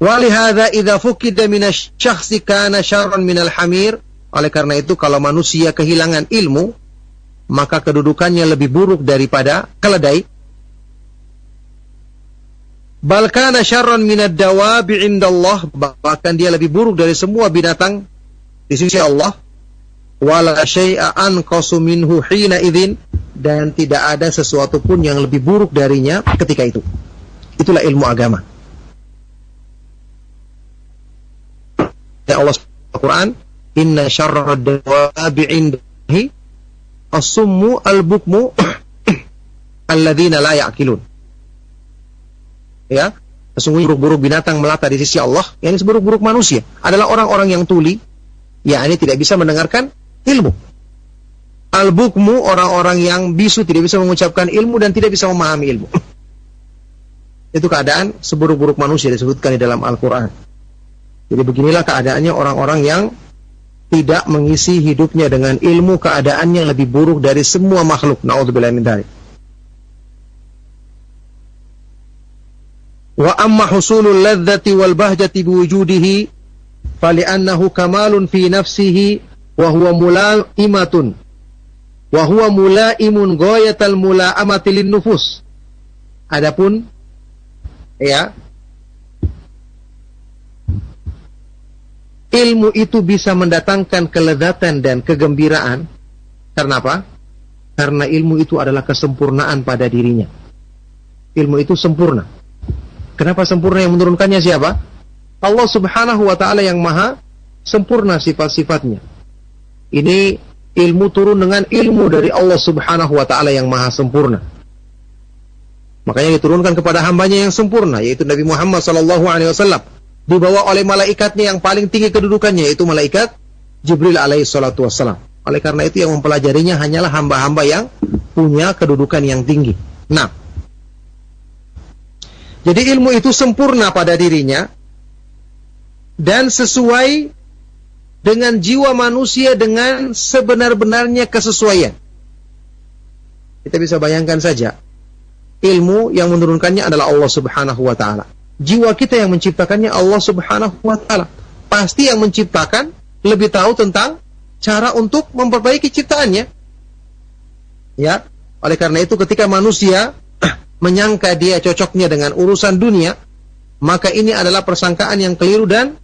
Walihada idza fukida minasy-syakhsi kana syarran minal hamir. Oleh karena itu kalau manusia kehilangan ilmu, maka kedudukannya lebih buruk daripada keledai. Bal kana syarran minad dawabi indallah, bahkan dia lebih buruk dari semua binatang di sisi Allah. Wala syai'a anqasu minhu hina idzin, dan tidak ada sesuatu pun yang lebih buruk darinya ketika itu. Itulah ilmu agama. Ya Allah Al-Quran, inna syarrad dawabi indahi as-summu al-bukmu alladzina la ya'qilun. Ya, sesungguhnya buruk-buruk binatang melata di sisi Allah, yang seburuk-buruk manusia adalah orang-orang yang tuli, yakni tidak bisa mendengarkan ilmu. Al-bukmu, orang-orang yang bisu, tidak bisa mengucapkan ilmu dan tidak bisa memahami ilmu. Itu keadaan seburuk-buruk manusia disebutkan di dalam Al-Quran. Jadi beginilah keadaannya orang-orang yang tidak mengisi hidupnya dengan ilmu, keadaannya lebih buruk dari semua makhluk. Na'udzubillah min dzalik. Wa amma husulul ladzati wal bahjati biwujudihi fali'annahu kamalun fi nafsihi wa huwa mulaimatun wa huwa mulaimun ghayatal mulaamati lin nufus. Adapun ya, ilmu itu bisa mendatangkan kelezatan dan kegembiraan. Karena apa? Karena ilmu itu adalah kesempurnaan pada dirinya. Ilmu itu sempurna. Kenapa sempurna? Yang menurunkannya siapa? Allah Subhanahu wa ta'ala yang maha sempurna sifat-sifatnya. Ini ilmu turun dengan ilmu dari Allah Subhanahu wa ta'ala yang maha sempurna. Makanya diturunkan kepada hambanya yang sempurna, yaitu Nabi Muhammad SAW. Dibawa oleh malaikatnya yang paling tinggi kedudukannya, yaitu malaikat Jibril alaihi salatu wassalam. Oleh karena itu yang mempelajarinya hanyalah hamba-hamba yang punya kedudukan yang tinggi. Nah, jadi ilmu itu sempurna pada dirinya dan sesuai dengan jiwa manusia dengan sebenar-benarnya kesesuaian. Kita bisa bayangkan saja, ilmu yang menurunkannya adalah Allah Subhanahu wa ta'ala. Jiwa kita yang menciptakannya Allah Subhanahu wa ta'ala. Pasti yang menciptakan lebih tahu tentang cara untuk memperbaiki ciptaannya. Ya, oleh karena itu ketika manusia menyangka dia cocoknya dengan urusan dunia, maka ini adalah persangkaan yang keliru dan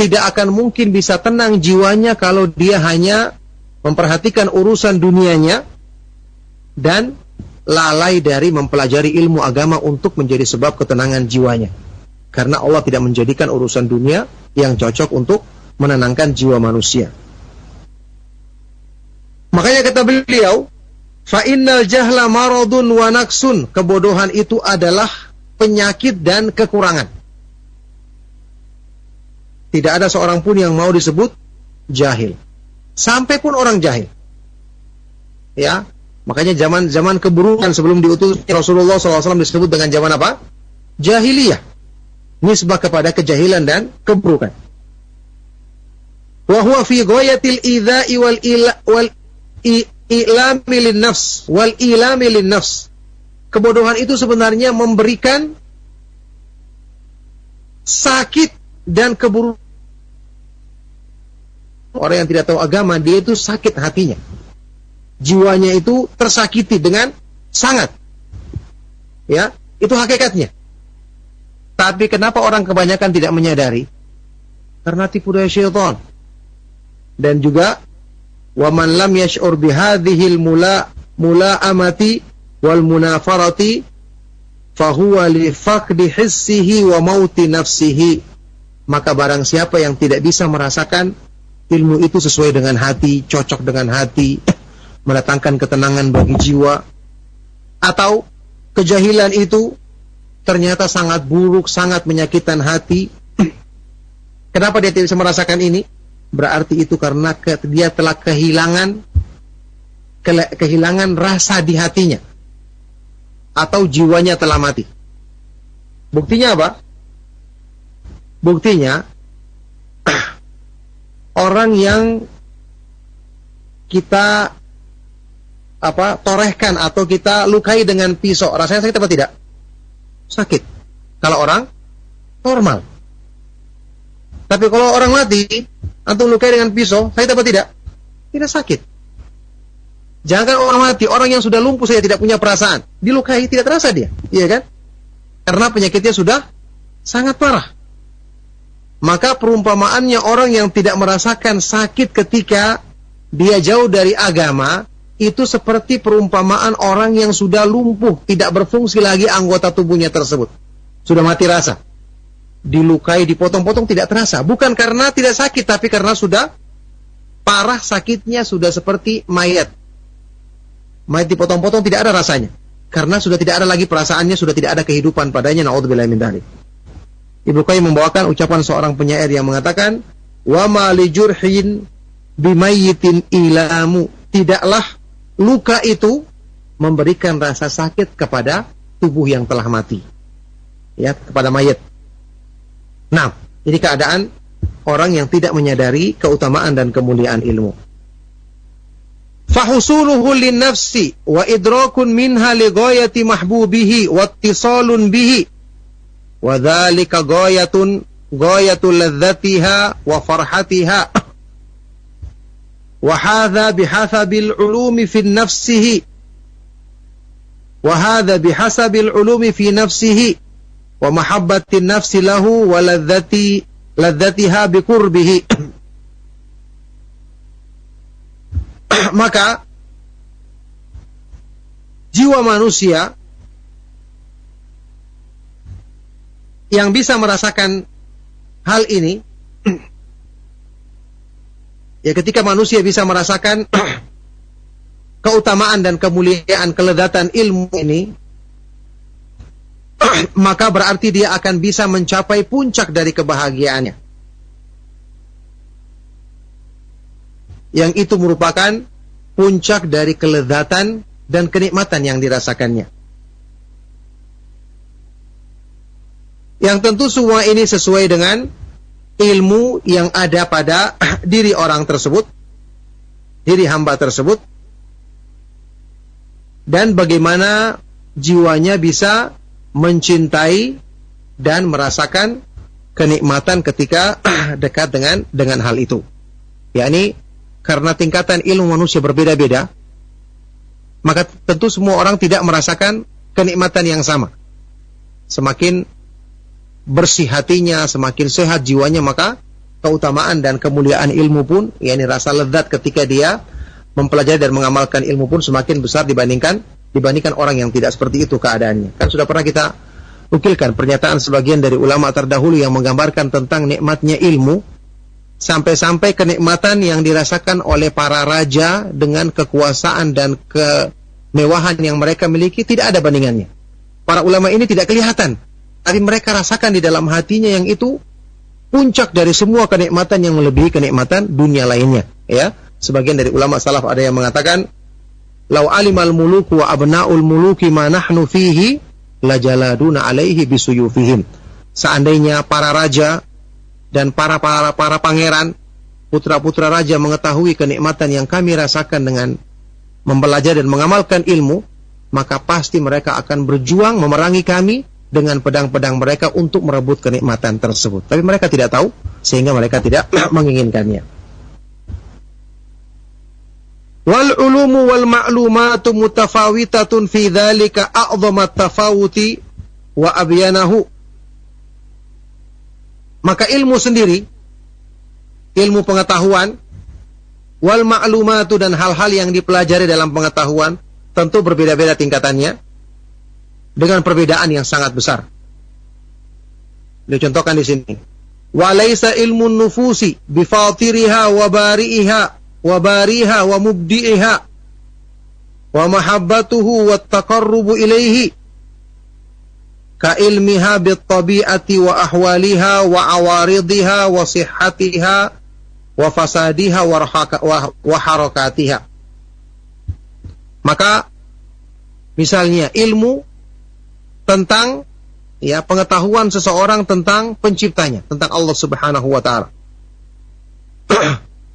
tidak akan mungkin bisa tenang jiwanya kalau dia hanya memperhatikan urusan dunianya dan lalai dari mempelajari ilmu agama untuk menjadi sebab ketenangan jiwanya. Karena Allah tidak menjadikan urusan dunia yang cocok untuk menenangkan jiwa manusia. Makanya kata beliau, fa innal jahla maradun wa naqsun, kebodohan itu adalah penyakit dan kekurangan. Tidak ada seorang pun yang mau disebut jahil. Sampai pun orang jahil. Ya, makanya zaman keburukan sebelum diutus Rasulullah SAW disebut dengan zaman apa? Jahiliyah. Nisbah kepada kejahilan dan keburukan. Wa huwa fi ghayatil idza'i wal ilami lin nafs wal ilami lin nafs. Kebodohan itu sebenarnya memberikan sakit dan keburukan. Orang yang tidak tahu agama, dia itu sakit hatinya. Jiwanya itu tersakiti dengan sangat. Ya, itu hakikatnya. Tapi kenapa orang kebanyakan tidak menyadari? Karena tipu daya syaitan. Dan juga wa man lam yash'ur bihadhil mula'amati wal munafarati fahuwa li faqdi hissihi wa mauti nafsihi. Maka barang siapa yang tidak bisa merasakan ilmu itu sesuai dengan hati, cocok dengan hati, mendatangkan ketenangan bagi jiwa, atau kejahilan itu ternyata sangat buruk, sangat menyakitkan hati. Kenapa dia tidak bisa merasakan ini? Berarti itu karena dia telah kehilangan rasa di hatinya, atau jiwanya telah mati. Buktinya apa? Buktinya orang yang kita torehkan atau kita lukai dengan pisau, rasanya sakit apa tidak? Sakit. Kalau orang normal. Tapi kalau orang mati, antum lukai dengan pisau, sakit apa tidak? Tidak sakit. Jangan orang mati, orang yang sudah lumpuh saja tidak punya perasaan, dilukai tidak terasa dia, iya kan? Karena penyakitnya sudah sangat parah. Maka perumpamaannya orang yang tidak merasakan sakit ketika dia jauh dari agama, itu seperti perumpamaan orang yang sudah lumpuh, tidak berfungsi lagi anggota tubuhnya tersebut. Sudah mati rasa. Dilukai, dipotong-potong tidak terasa. Bukan karena tidak sakit, tapi karena sudah parah sakitnya, sudah seperti mayat. Mayat dipotong-potong tidak ada rasanya. Karena sudah tidak ada lagi perasaannya, sudah tidak ada kehidupan padanya. Na'udzubillahi min dzalik. Ibnu Qayyim membawakan ucapan seorang penyair yang mengatakan, wa ma li jurhin bimayyitin ilamu, tidaklah luka itu memberikan rasa sakit kepada tubuh yang telah mati, ya, kepada mayat. Nah, ini keadaan orang yang tidak menyadari keutamaan dan kemuliaan ilmu. Fahusuluhu linnafsi wa idrakun minha li ghayati mahbubihi wa ittisalun bihi wa dhalika ghayatul ladzatiha wa farhatiha wa hadha bihasabil ulumi fi nafsihi wa hadha bihasabil ulumi fi nafsihi wa mahabbatin nafsi lahu wa ladzatiha biqurbihi. Maka jiwa manusia yang bisa merasakan hal ini, ya, ketika manusia bisa merasakan keutamaan dan kemuliaan, kelezatan ilmu ini, maka berarti dia akan bisa mencapai puncak dari kebahagiaannya, yang itu merupakan puncak dari kelezatan dan kenikmatan yang dirasakannya. Yang tentu semua ini sesuai dengan ilmu yang ada pada diri orang tersebut, diri hamba tersebut, dan bagaimana jiwanya bisa mencintai dan merasakan kenikmatan ketika dekat dengan hal itu. Yakni karena tingkatan ilmu manusia berbeda-beda, maka tentu semua orang tidak merasakan kenikmatan yang sama. Semakin bersih hatinya, semakin sehat jiwanya, maka keutamaan dan kemuliaan ilmu pun, yakni rasa lezat ketika dia mempelajari dan mengamalkan ilmu pun semakin besar dibandingkan orang yang tidak seperti itu keadaannya. Kan sudah pernah kita nukilkan pernyataan sebagian dari ulama terdahulu yang menggambarkan tentang nikmatnya ilmu, sampai-sampai kenikmatan yang dirasakan oleh para raja dengan kekuasaan dan kemewahan yang mereka miliki tidak ada bandingannya. Para ulama ini tidak kelihatan, tapi mereka rasakan di dalam hatinya yang itu puncak dari semua kenikmatan yang melebihi kenikmatan dunia lainnya. Ya, sebagian dari ulama salaf ada yang mengatakan, "Lau alimal muluku wa abnaul muluki ma nahnu fihi lajaladuna alaihi bisuyufihim." Seandainya para raja dan para pangeran, putra-putra raja mengetahui kenikmatan yang kami rasakan dengan mempelajari dan mengamalkan ilmu, maka pasti mereka akan berjuang memerangi kami dengan pedang-pedang mereka untuk merebut kenikmatan tersebut. Tapi mereka tidak tahu, sehingga mereka tidak menginginkannya. Wal ulumu wal ma'lumatu mutafawitatun fi dzalika a'dhamat tafawuti wa abyanahu. Maka ilmu sendiri, ilmu pengetahuan, wal ma'lumatu dan hal-hal yang dipelajari dalam pengetahuan, tentu berbeda-beda tingkatannya, dengan perbedaan yang sangat besar. Dicontohkan di sini. Wa laisa ilmun nufusi bifatiriha wa bariha wa mubdi'iha wa mahabbatuhu wa taqarrubu ilaihi ka ilmiha bit-tabi'ati wa ahwaliha wa awaridha wa sihhatiha wa fasadiha wa harakatiha. Maka misalnya ilmu tentang, ya, pengetahuan seseorang tentang penciptanya, tentang Allah Subhanahu wa taala.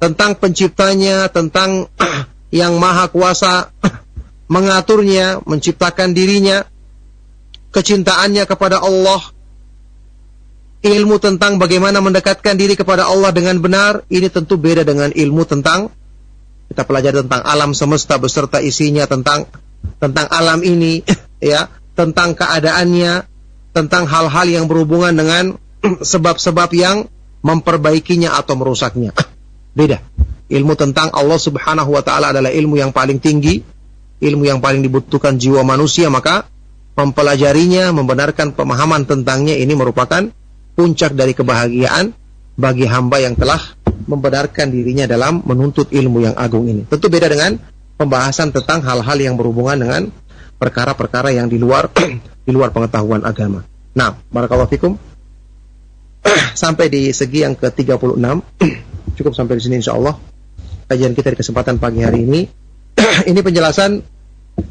Tentang penciptanya, tentang yang maha kuasa mengaturnya, menciptakan dirinya, kecintaannya kepada Allah, ilmu tentang bagaimana mendekatkan diri kepada Allah dengan benar, ini tentu beda dengan ilmu tentang, kita pelajari tentang alam semesta beserta isinya, tentang alam ini, ya, tentang keadaannya, tentang hal-hal yang berhubungan dengan sebab-sebab yang memperbaikinya atau merusaknya. Beda. Ilmu tentang Allah Subhanahu wa taala adalah ilmu yang paling tinggi, ilmu yang paling dibutuhkan jiwa manusia, maka mempelajarinya, membenarkan pemahaman tentangnya, ini merupakan puncak dari kebahagiaan bagi hamba yang telah membenarkan dirinya dalam menuntut ilmu yang agung ini. Tentu beda dengan pembahasan tentang hal-hal yang berhubungan dengan perkara-perkara yang di luar pengetahuan agama. Nah, barakallahu fikum. Sampai di segi yang ke-36. Cukup sampai di sini insyaallah. Kajian kita di kesempatan pagi hari ini Ini penjelasan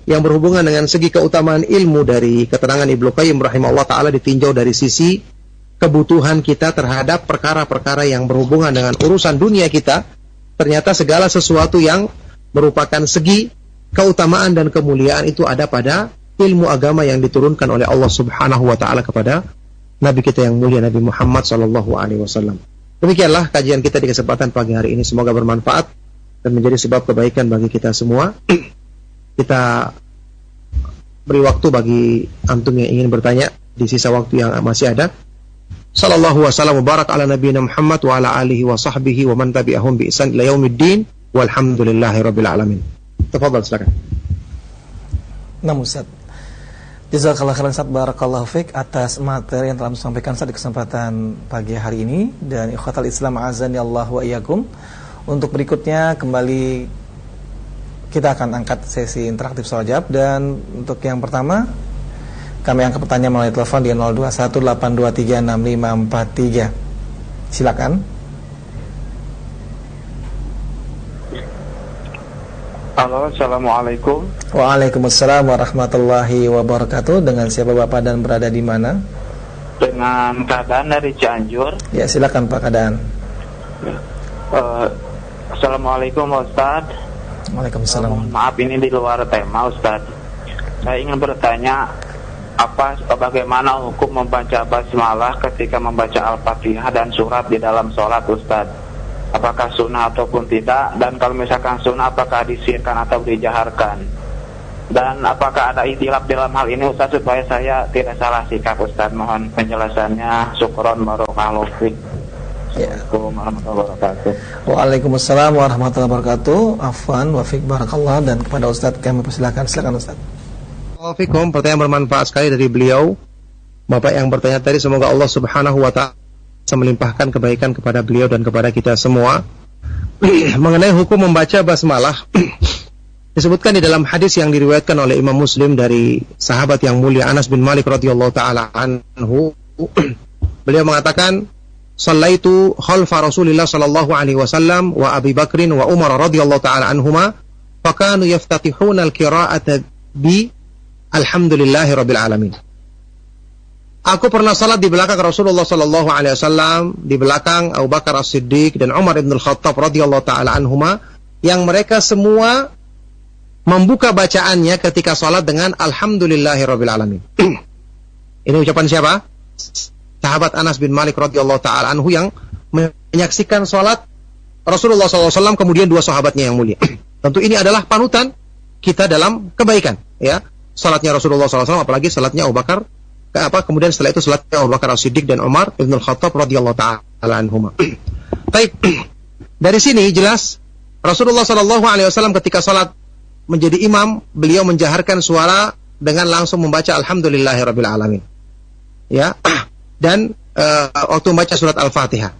yang berhubungan dengan segi keutamaan ilmu dari keterangan Ibnu Qayyim rahimahullah ta'ala ditinjau dari sisi kebutuhan kita terhadap perkara-perkara yang berhubungan dengan urusan dunia kita. Ternyata segala sesuatu yang merupakan segi keutamaan dan kemuliaan itu ada pada ilmu agama yang diturunkan oleh Allah Subhanahu wa ta'ala kepada Nabi kita yang mulia, Nabi Muhammad sallallahu alaihi wasallam. Demikianlah kajian kita di kesempatan pagi hari ini, semoga bermanfaat dan menjadi sebab kebaikan bagi kita semua. Kita beri waktu bagi antum yang ingin bertanya di sisa waktu yang masih ada. Sallallahu wasallam mubarak ala nabiyina Muhammad wa ala alihi wa sahbihi wa man tabi'ahum bi ihsan ila yaumiddin walhamdulillahi rabbil alamin. Tafadhal, silakan. Nah, Ustaz, jazakallahu khairan Ustaz, barakallahu fiik atas materi yang telah disampaikan Ustaz di kesempatan pagi hari ini. Dan ikhwatal Islam azani Allah wa iyyakum. Untuk berikutnya kembali kita akan angkat sesi interaktif soal jawab. Dan untuk yang pertama kami angkat pertanyaan melalui telepon di 0218236543. Silakan. Halo, assalamualaikum. Waalaikumsalam warahmatullahi wabarakatuh. Dengan siapa Bapak dan berada di mana? Dengan Kadaan dari Cianjur. Ya, silakan Pak Kadaan. Assalamualaikum Ustaz. Waalaikumsalam. Maaf, ini di luar tema Ustaz. Saya ingin bertanya, bagaimana hukum membaca basmalah ketika membaca Al-Fatihah dan surat di dalam sholat Ustaz? Apakah sunnah ataupun tidak? Dan kalau misalkan sunnah, apakah disirkan atau dijaharkan? Dan apakah ada ikhtilaf dalam hal ini Ustaz, supaya saya tidak salah sikap Ustaz? Mohon penjelasannya. Syukron barakallahu fiik. Assalamualaikum warahmatullahi wabarakatuh. Waalaikumsalam warahmatullahi wabarakatuh. Afwan wa fiik barakallah. Dan kepada Ustaz kami persilakan. Silakan Ustaz. Waalaikumsalam. Pertanyaan bermanfaat sekali dari beliau. Bapak yang bertanya tadi, semoga Allah Subhanahu wa ta'ala melimpahkan kebaikan kepada beliau dan kepada kita semua. Mengenai hukum membaca basmalah, disebutkan di dalam hadis yang diriwayatkan oleh Imam Muslim dari sahabat yang mulia Anas bin Malik radhiyallahu taala anhu. Beliau mengatakan, "Shallaitu khalfa Rasulillah sallallahu alaihi wasallam wa Abi Bakrin wa Umar radhiyallahu taala anhuma, fakanu yaftatihuna al-qira'ata bi alhamdulillahi rabbil alamin." Aku pernah salat di belakang Rasulullah sallallahu alaihi wasallam, di belakang Abu Bakar As-Siddiq dan Umar ibn Al-Khattab radhiyallahu taala anhuma, yang mereka semua membuka bacaannya ketika salat dengan alhamdulillahirabbil alamin. Ini ucapan siapa? Sahabat Anas bin Malik radhiyallahu taala anhu yang menyaksikan salat Rasulullah sallallahu alaihi wasallam, kemudian dua sahabatnya yang mulia. Tentu ini adalah panutan kita dalam kebaikan, ya. Salatnya Rasulullah sallallahu alaihi wasallam, apalagi salatnya Abu Bakar. Kemudian setelah itu salatnya Abu Bakar As-Siddiq dan Umar ibn Al-Khattab radhiyallahu taala anhuma. Baik. Dari sini jelas Rasulullah sallallahu alaihi wasallam ketika salat menjadi imam, beliau menjaharkan suara dengan langsung membaca alhamdulillahirabbil alamin. Ya. Dan waktu membaca surat Al-Fatihah.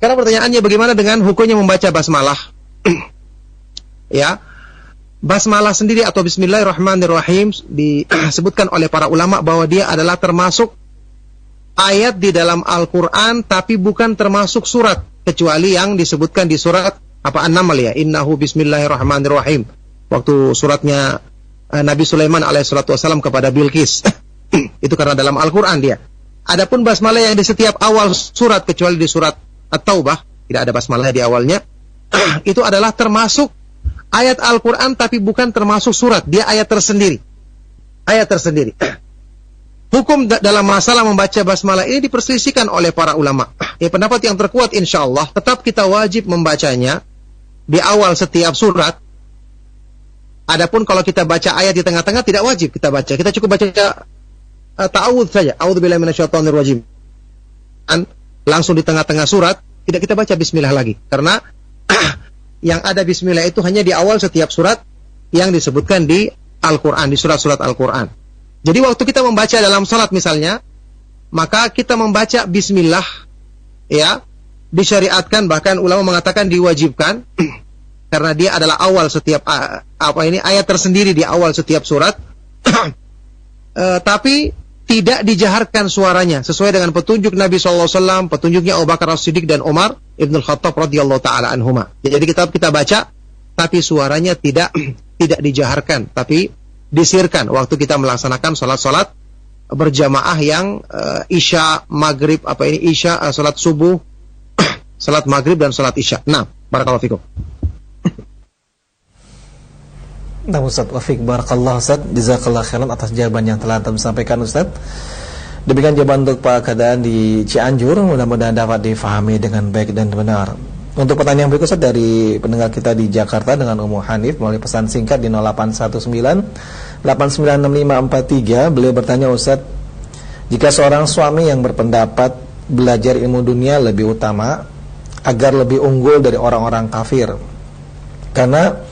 Karena pertanyaannya, bagaimana dengan hukumnya membaca basmalah? Ya. Basmalah sendiri atau bismillahirrahmanirrahim disebutkan oleh para ulama bahwa dia adalah termasuk ayat di dalam Al-Quran, tapi bukan termasuk surat, kecuali yang disebutkan di surat An-Naml, ya, innahu bismillahirrahmanirrahim, waktu suratnya Nabi Sulaiman alaihissalatu wassalam kepada Bilqis. Itu karena dalam Al-Quran dia. Adapun basmalah yang di setiap awal surat, kecuali di surat At-Taubah tidak ada basmalah di awalnya, itu adalah termasuk ayat Al-Quran, tapi bukan termasuk surat. Dia ayat tersendiri. Ayat tersendiri. Hukum dalam masalah membaca basmalah ini diperselisihkan oleh para ulama. Ya, pendapat yang terkuat insyaallah, tetap kita wajib membacanya di awal setiap surat. Adapun kalau kita baca ayat di tengah-tengah, tidak wajib kita baca. Kita cukup baca ta'awudz saja. A'udzubillahi minasyaitonirrajim. Langsung di tengah-tengah surat, tidak kita baca bismillah lagi. Karena yang ada bismillah itu hanya di awal setiap surat yang disebutkan di Al-Quran, di surat-surat Al-Quran. Jadi waktu kita membaca dalam salat misalnya, maka kita membaca bismillah, ya, disyariatkan, bahkan ulama mengatakan diwajibkan, karena dia adalah awal setiap ayat tersendiri di awal setiap surat. Tapi tidak dijaharkan suaranya, sesuai dengan petunjuk Nabi SAW, petunjuknya Abu Bakar As-Siddiq dan Umar ibn Al-Khattab radhiyallahu taala anhuma. Jadi kita baca, tapi suaranya tidak tidak dijaharkan, tapi disirkan waktu kita melaksanakan sholat berjamaah yang isya, maghrib, sholat subuh, sholat maghrib dan sholat isya. Nah, barakallahu fikum. Nah, Ustaz, wafik barakallah Ustaz, jazakallah khairan atas jawaban yang telah Anda sampaikan Ustaz. Demikian jawaban untuk Pak Keadaan di Cianjur, mudah-mudahan dapat difahami dengan baik dan benar. Untuk pertanyaan berikut Ustaz dari pendengar kita di Jakarta dengan Ummu Hanif melalui pesan singkat di 0819 896543, beliau bertanya, Ustaz, jika seorang suami yang berpendapat belajar ilmu dunia lebih utama agar lebih unggul dari orang-orang kafir, karena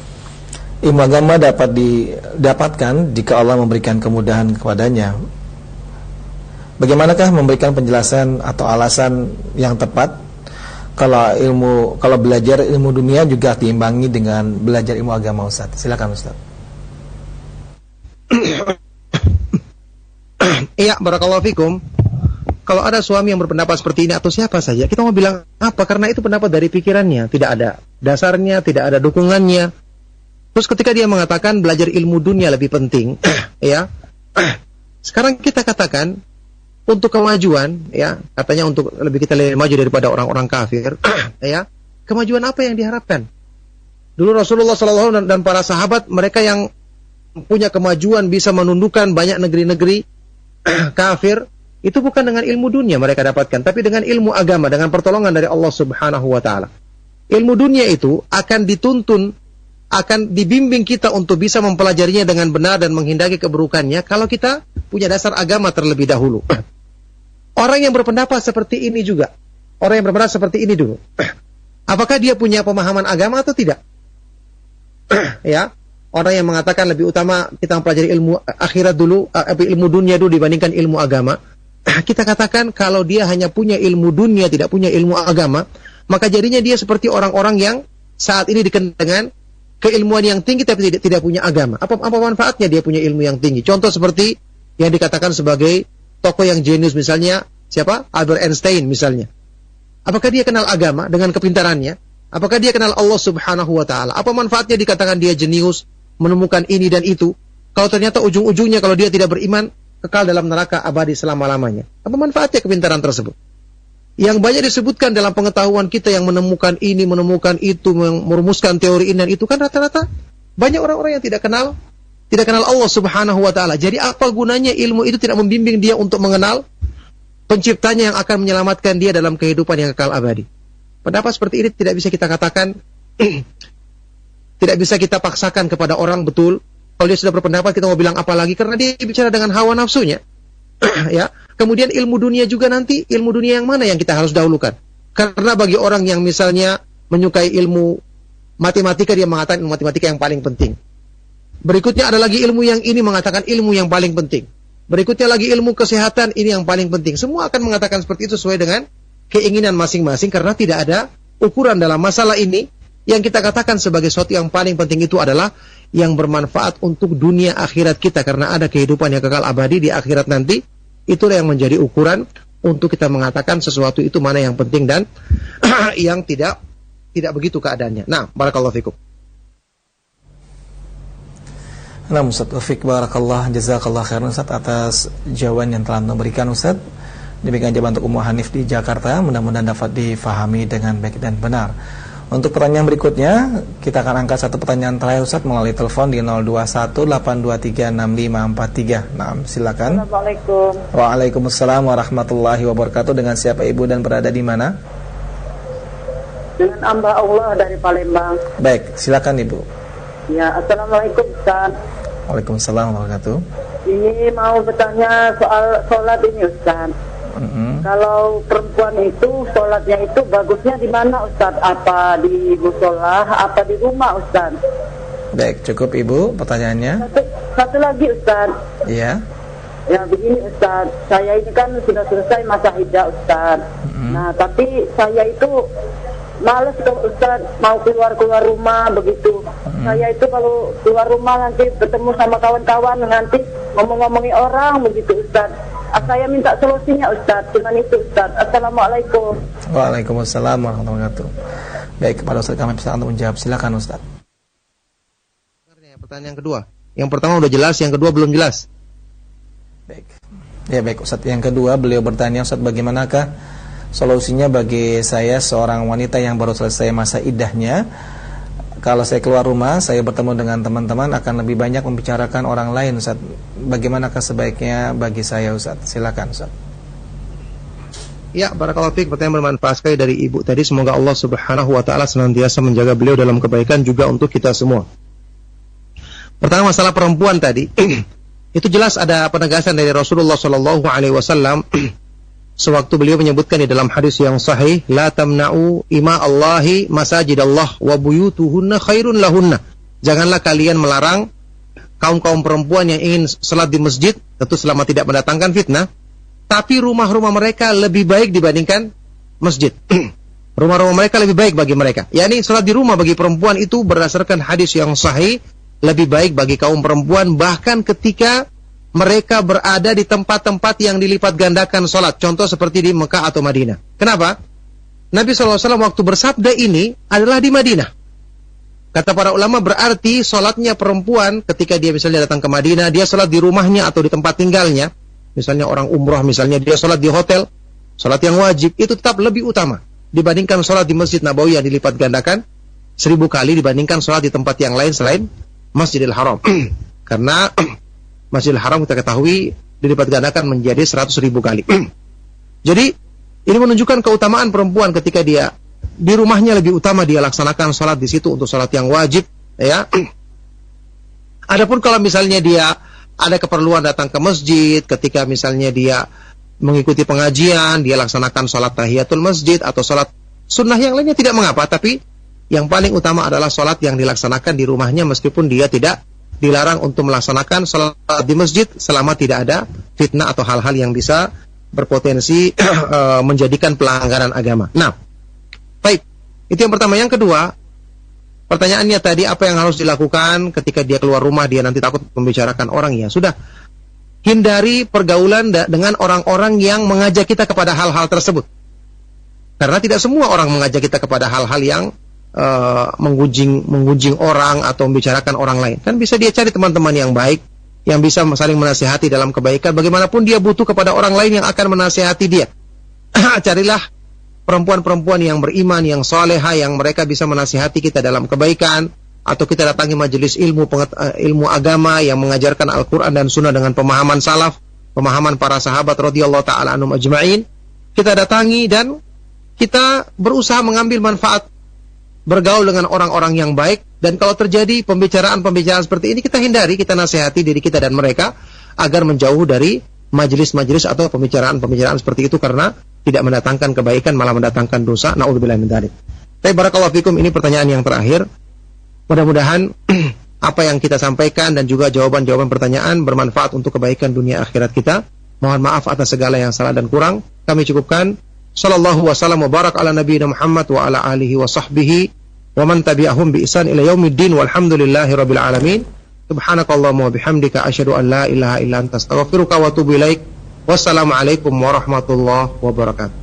ilmu agama dapat didapatkan jika Allah memberikan kemudahan kepadanya, bagaimanakah memberikan penjelasan atau alasan yang tepat kalau belajar ilmu dunia juga diimbangi dengan belajar ilmu agama, Ustaz? Silakan Ustaz. Iya, barakallahu fikum. Kalau ada suami yang berpendapat seperti ini atau siapa saja, kita mau bilang apa? Karena itu pendapat dari pikirannya, tidak ada dasarnya, tidak ada dukungannya. Terus ketika dia mengatakan belajar ilmu dunia lebih penting, ya. Sekarang kita katakan untuk kemajuan, ya, katanya untuk lebih kita lebih maju daripada orang-orang kafir, ya. Kemajuan apa yang diharapkan? Dulu Rasulullah SAW dan para sahabat, mereka yang punya kemajuan bisa menundukkan banyak negeri-negeri kafir, itu bukan dengan ilmu dunia mereka dapatkan, tapi dengan ilmu agama, dengan pertolongan dari Allah Subhanahu wa taala. Ilmu dunia itu akan dituntun, akan dibimbing kita untuk bisa mempelajarinya dengan benar dan menghindari keburukannya kalau kita punya dasar agama terlebih dahulu. Orang yang berpendapat seperti ini juga, orang yang berpendapat seperti ini dulu, apakah dia punya pemahaman agama atau tidak? Ya, orang yang mengatakan lebih utama kita mempelajari ilmu akhirat dulu, ilmu dunia dulu dibandingkan ilmu agama, kita katakan kalau dia hanya punya ilmu dunia, tidak punya ilmu agama, maka jadinya dia seperti orang-orang yang saat ini dikenal dengan keilmuan yang tinggi tapi tidak punya agama. Apa manfaatnya dia punya ilmu yang tinggi? Contoh seperti yang dikatakan sebagai tokoh yang jenius, misalnya siapa? Albert Einstein misalnya. Apakah dia kenal agama dengan kepintarannya? Apakah dia kenal Allah Subhanahu wa taala? Apa manfaatnya dikatakan dia jenius, menemukan ini dan itu, kalau ternyata ujung-ujungnya kalau dia tidak beriman, kekal dalam neraka abadi selama-lamanya? Apa manfaatnya kepintaran tersebut? Yang banyak disebutkan dalam pengetahuan kita yang menemukan ini, menemukan itu, merumuskan teori ini dan itu, kan rata-rata banyak orang-orang yang tidak kenal Allah Subhanahu wa taala. Jadi apa gunanya ilmu itu tidak membimbing dia untuk mengenal penciptanya yang akan menyelamatkan dia dalam kehidupan yang kekal abadi? Pendapat seperti ini tidak bisa kita katakan tidak bisa kita paksakan kepada orang, betul. Kalau dia sudah berpendapat, kita mau bilang apa lagi, karena dia bicara dengan hawa nafsunya. Ya. Kemudian ilmu dunia juga, nanti ilmu dunia yang mana yang kita harus dahulukan? Karena bagi orang yang misalnya menyukai ilmu matematika, dia mengatakan ilmu matematika yang paling penting. Berikutnya ada lagi ilmu yang ini mengatakan ilmu yang paling penting. Berikutnya lagi ilmu kesehatan, ini yang paling penting. Semua akan mengatakan seperti itu sesuai dengan keinginan masing-masing, karena tidak ada ukuran dalam masalah ini. Yang kita katakan sebagai sesuatu yang paling penting itu adalah yang bermanfaat untuk dunia akhirat kita, karena ada kehidupan yang kekal abadi di akhirat nanti. Itulah yang menjadi ukuran untuk kita mengatakan sesuatu itu mana yang penting dan yang tidak begitu keadaannya. Nah, barakallahu fikum. Nah, Ustaz, wafik barakallah, jazakallah khairan Ustaz atas jawaban yang telah memberikan Ustaz. Demikian jawaban untuk Ummu Hanif di Jakarta, mudah-mudahan dapat difahami dengan baik dan benar. Untuk pertanyaan berikutnya, kita akan angkat satu pertanyaan terakhir Ustaz melalui telepon di 0218236543. Nah, silakan. Assalamualaikum. Waalaikumsalam warahmatullahi wabarakatuh. Dengan siapa Ibu dan berada di mana? Dengan hamba Allah dari Palembang. Baik, silakan Ibu. Ya, Assalamualaikum Ustaz. Waalaikumsalam warahmatullahi wabarakatuh. Ini mau bertanya soal sholat ini Ustaz. Kalau perempuan itu sholatnya itu bagusnya di mana Ustaz? Apa di musola, apa di rumah Ustaz? Baik, cukup Ibu pertanyaannya. Satu lagi Ustaz. Iya. Ya begini Ustaz, saya ini kan sudah selesai masa iddah Ustaz. Nah tapi saya itu males kalau Ustaz mau keluar rumah begitu. Saya itu kalau keluar rumah nanti bertemu sama kawan-kawan, nanti ngomong-ngomongi orang begitu Ustaz. Saya minta solusinya Ustaz, cuman itu Ustaz. Assalamualaikum. Waalaikumsalam warahmatullahi wabarakatuh. Baik, kepada Ustaz kami bisa untuk menjawab, silakan Ustaz. pertanyaan yang kedua. Yang pertama udah jelas, yang kedua belum jelas. Baik. Ya baik Ustaz, yang kedua beliau bertanya, Ustaz, bagaimanakah solusinya bagi saya seorang wanita yang baru selesai masa iddahnya? Kalau saya keluar rumah, saya bertemu dengan teman-teman akan lebih banyak membicarakan orang lain, Ustaz. Bagaimanakah sebaiknya bagi saya, Ustaz? Silakan, Ustaz. Ya, barakallahu fiik, pertanyaan bermanfaat sekali dari ibu tadi. Semoga Allah Subhanahu wa taala senantiasa menjaga beliau dalam kebaikan juga untuk kita semua. Pertama, masalah perempuan tadi. Itu jelas ada penegasan dari Rasulullah sallallahu alaihi wasallam sewaktu beliau menyebutkan di dalam hadis yang sahih, la tamna'u ima Allahi masajidallah wa buyutuhunna khairun lahunna. Janganlah kalian melarang kaum-kaum perempuan yang ingin salat di masjid, tentu selama tidak mendatangkan fitnah. Tapi rumah-rumah mereka lebih baik dibandingkan masjid. Rumah-rumah mereka lebih baik bagi mereka. Yani salat di rumah bagi perempuan itu berdasarkan hadis yang sahih lebih baik bagi kaum perempuan, bahkan ketika mereka berada di tempat-tempat yang dilipat gandakan salat. Contoh seperti di Mekah atau Madinah. Kenapa? Nabi SAW waktu bersabda ini adalah di Madinah. Kata para ulama berarti salatnya perempuan ketika dia misalnya datang ke Madinah, dia salat di rumahnya atau di tempat tinggalnya. Misalnya orang umrah, misalnya dia sholat di hotel, sholat yang wajib, itu tetap lebih utama dibandingkan sholat di Masjid Nabawi yang dilipat gandakan 1000 kali dibandingkan sholat di tempat yang lain selain Masjidil Haram. Karena Masjidil Haram kita ketahui dilipat gandakan menjadi 100.000 kali. Jadi ini menunjukkan keutamaan perempuan ketika dia di rumahnya lebih utama dia laksanakan sholat di situ untuk sholat yang wajib, ya. Adapun kalau misalnya dia ada keperluan datang ke masjid, ketika misalnya dia mengikuti pengajian, dia laksanakan sholat tahiyatul masjid atau sholat sunnah yang lainnya tidak mengapa, tapi yang paling utama adalah sholat yang dilaksanakan di rumahnya meskipun dia tidak dilarang untuk melaksanakan sholat di masjid selama tidak ada fitnah atau hal-hal yang bisa berpotensi menjadikan pelanggaran agama. Nah, baik, itu yang pertama. Yang kedua, pertanyaannya tadi, apa yang harus dilakukan ketika dia keluar rumah, dia nanti takut membicarakan orang? Ya sudah, hindari pergaulan dengan orang-orang yang mengajak kita kepada hal-hal tersebut. Karena tidak semua orang mengajak kita kepada hal-hal yang menggunjing orang atau membicarakan orang lain. Kan bisa dia cari teman-teman yang baik, yang bisa saling menasihati dalam kebaikan. Bagaimanapun dia butuh kepada orang lain yang akan menasihati dia. Carilah perempuan-perempuan yang beriman, yang soleha, yang mereka bisa menasihati kita dalam kebaikan, atau kita datangi majelis ilmu agama yang mengajarkan Al-Quran dan Sunnah dengan pemahaman salaf, pemahaman para sahabat radhiyallahu ta'ala anhum ajma'in. Kita datangi dan kita berusaha mengambil manfaat bergaul dengan orang-orang yang baik, dan kalau terjadi pembicaraan-pembicaraan seperti ini, kita hindari, kita nasihati diri kita dan mereka agar menjauh dari majelis-majelis atau pembicaraan-pembicaraan seperti itu, karena tidak mendatangkan kebaikan, malah mendatangkan dosa. Na'udzubillah min dzalik. Tapi barakallahu fikum, ini pertanyaan yang terakhir. Mudah-mudahan apa yang kita sampaikan dan juga jawaban-jawaban pertanyaan bermanfaat untuk kebaikan dunia akhirat kita. Mohon maaf atas segala yang salah dan kurang. Kami cukupkan. Sallallahu wasallam wa barak ala nabiyina Muhammad wa ala alihi wa sahbihi wa man tabi'ahum bi ihsan ila yaumiddin walhamdulillahi rabbil alamin. Subhanakallahumma wa bihamdika asyhadu an la ilaha illa anta astaghfiruka wa atubu ilaik. Wassalamualaikum warahmatullahi wabarakatuh.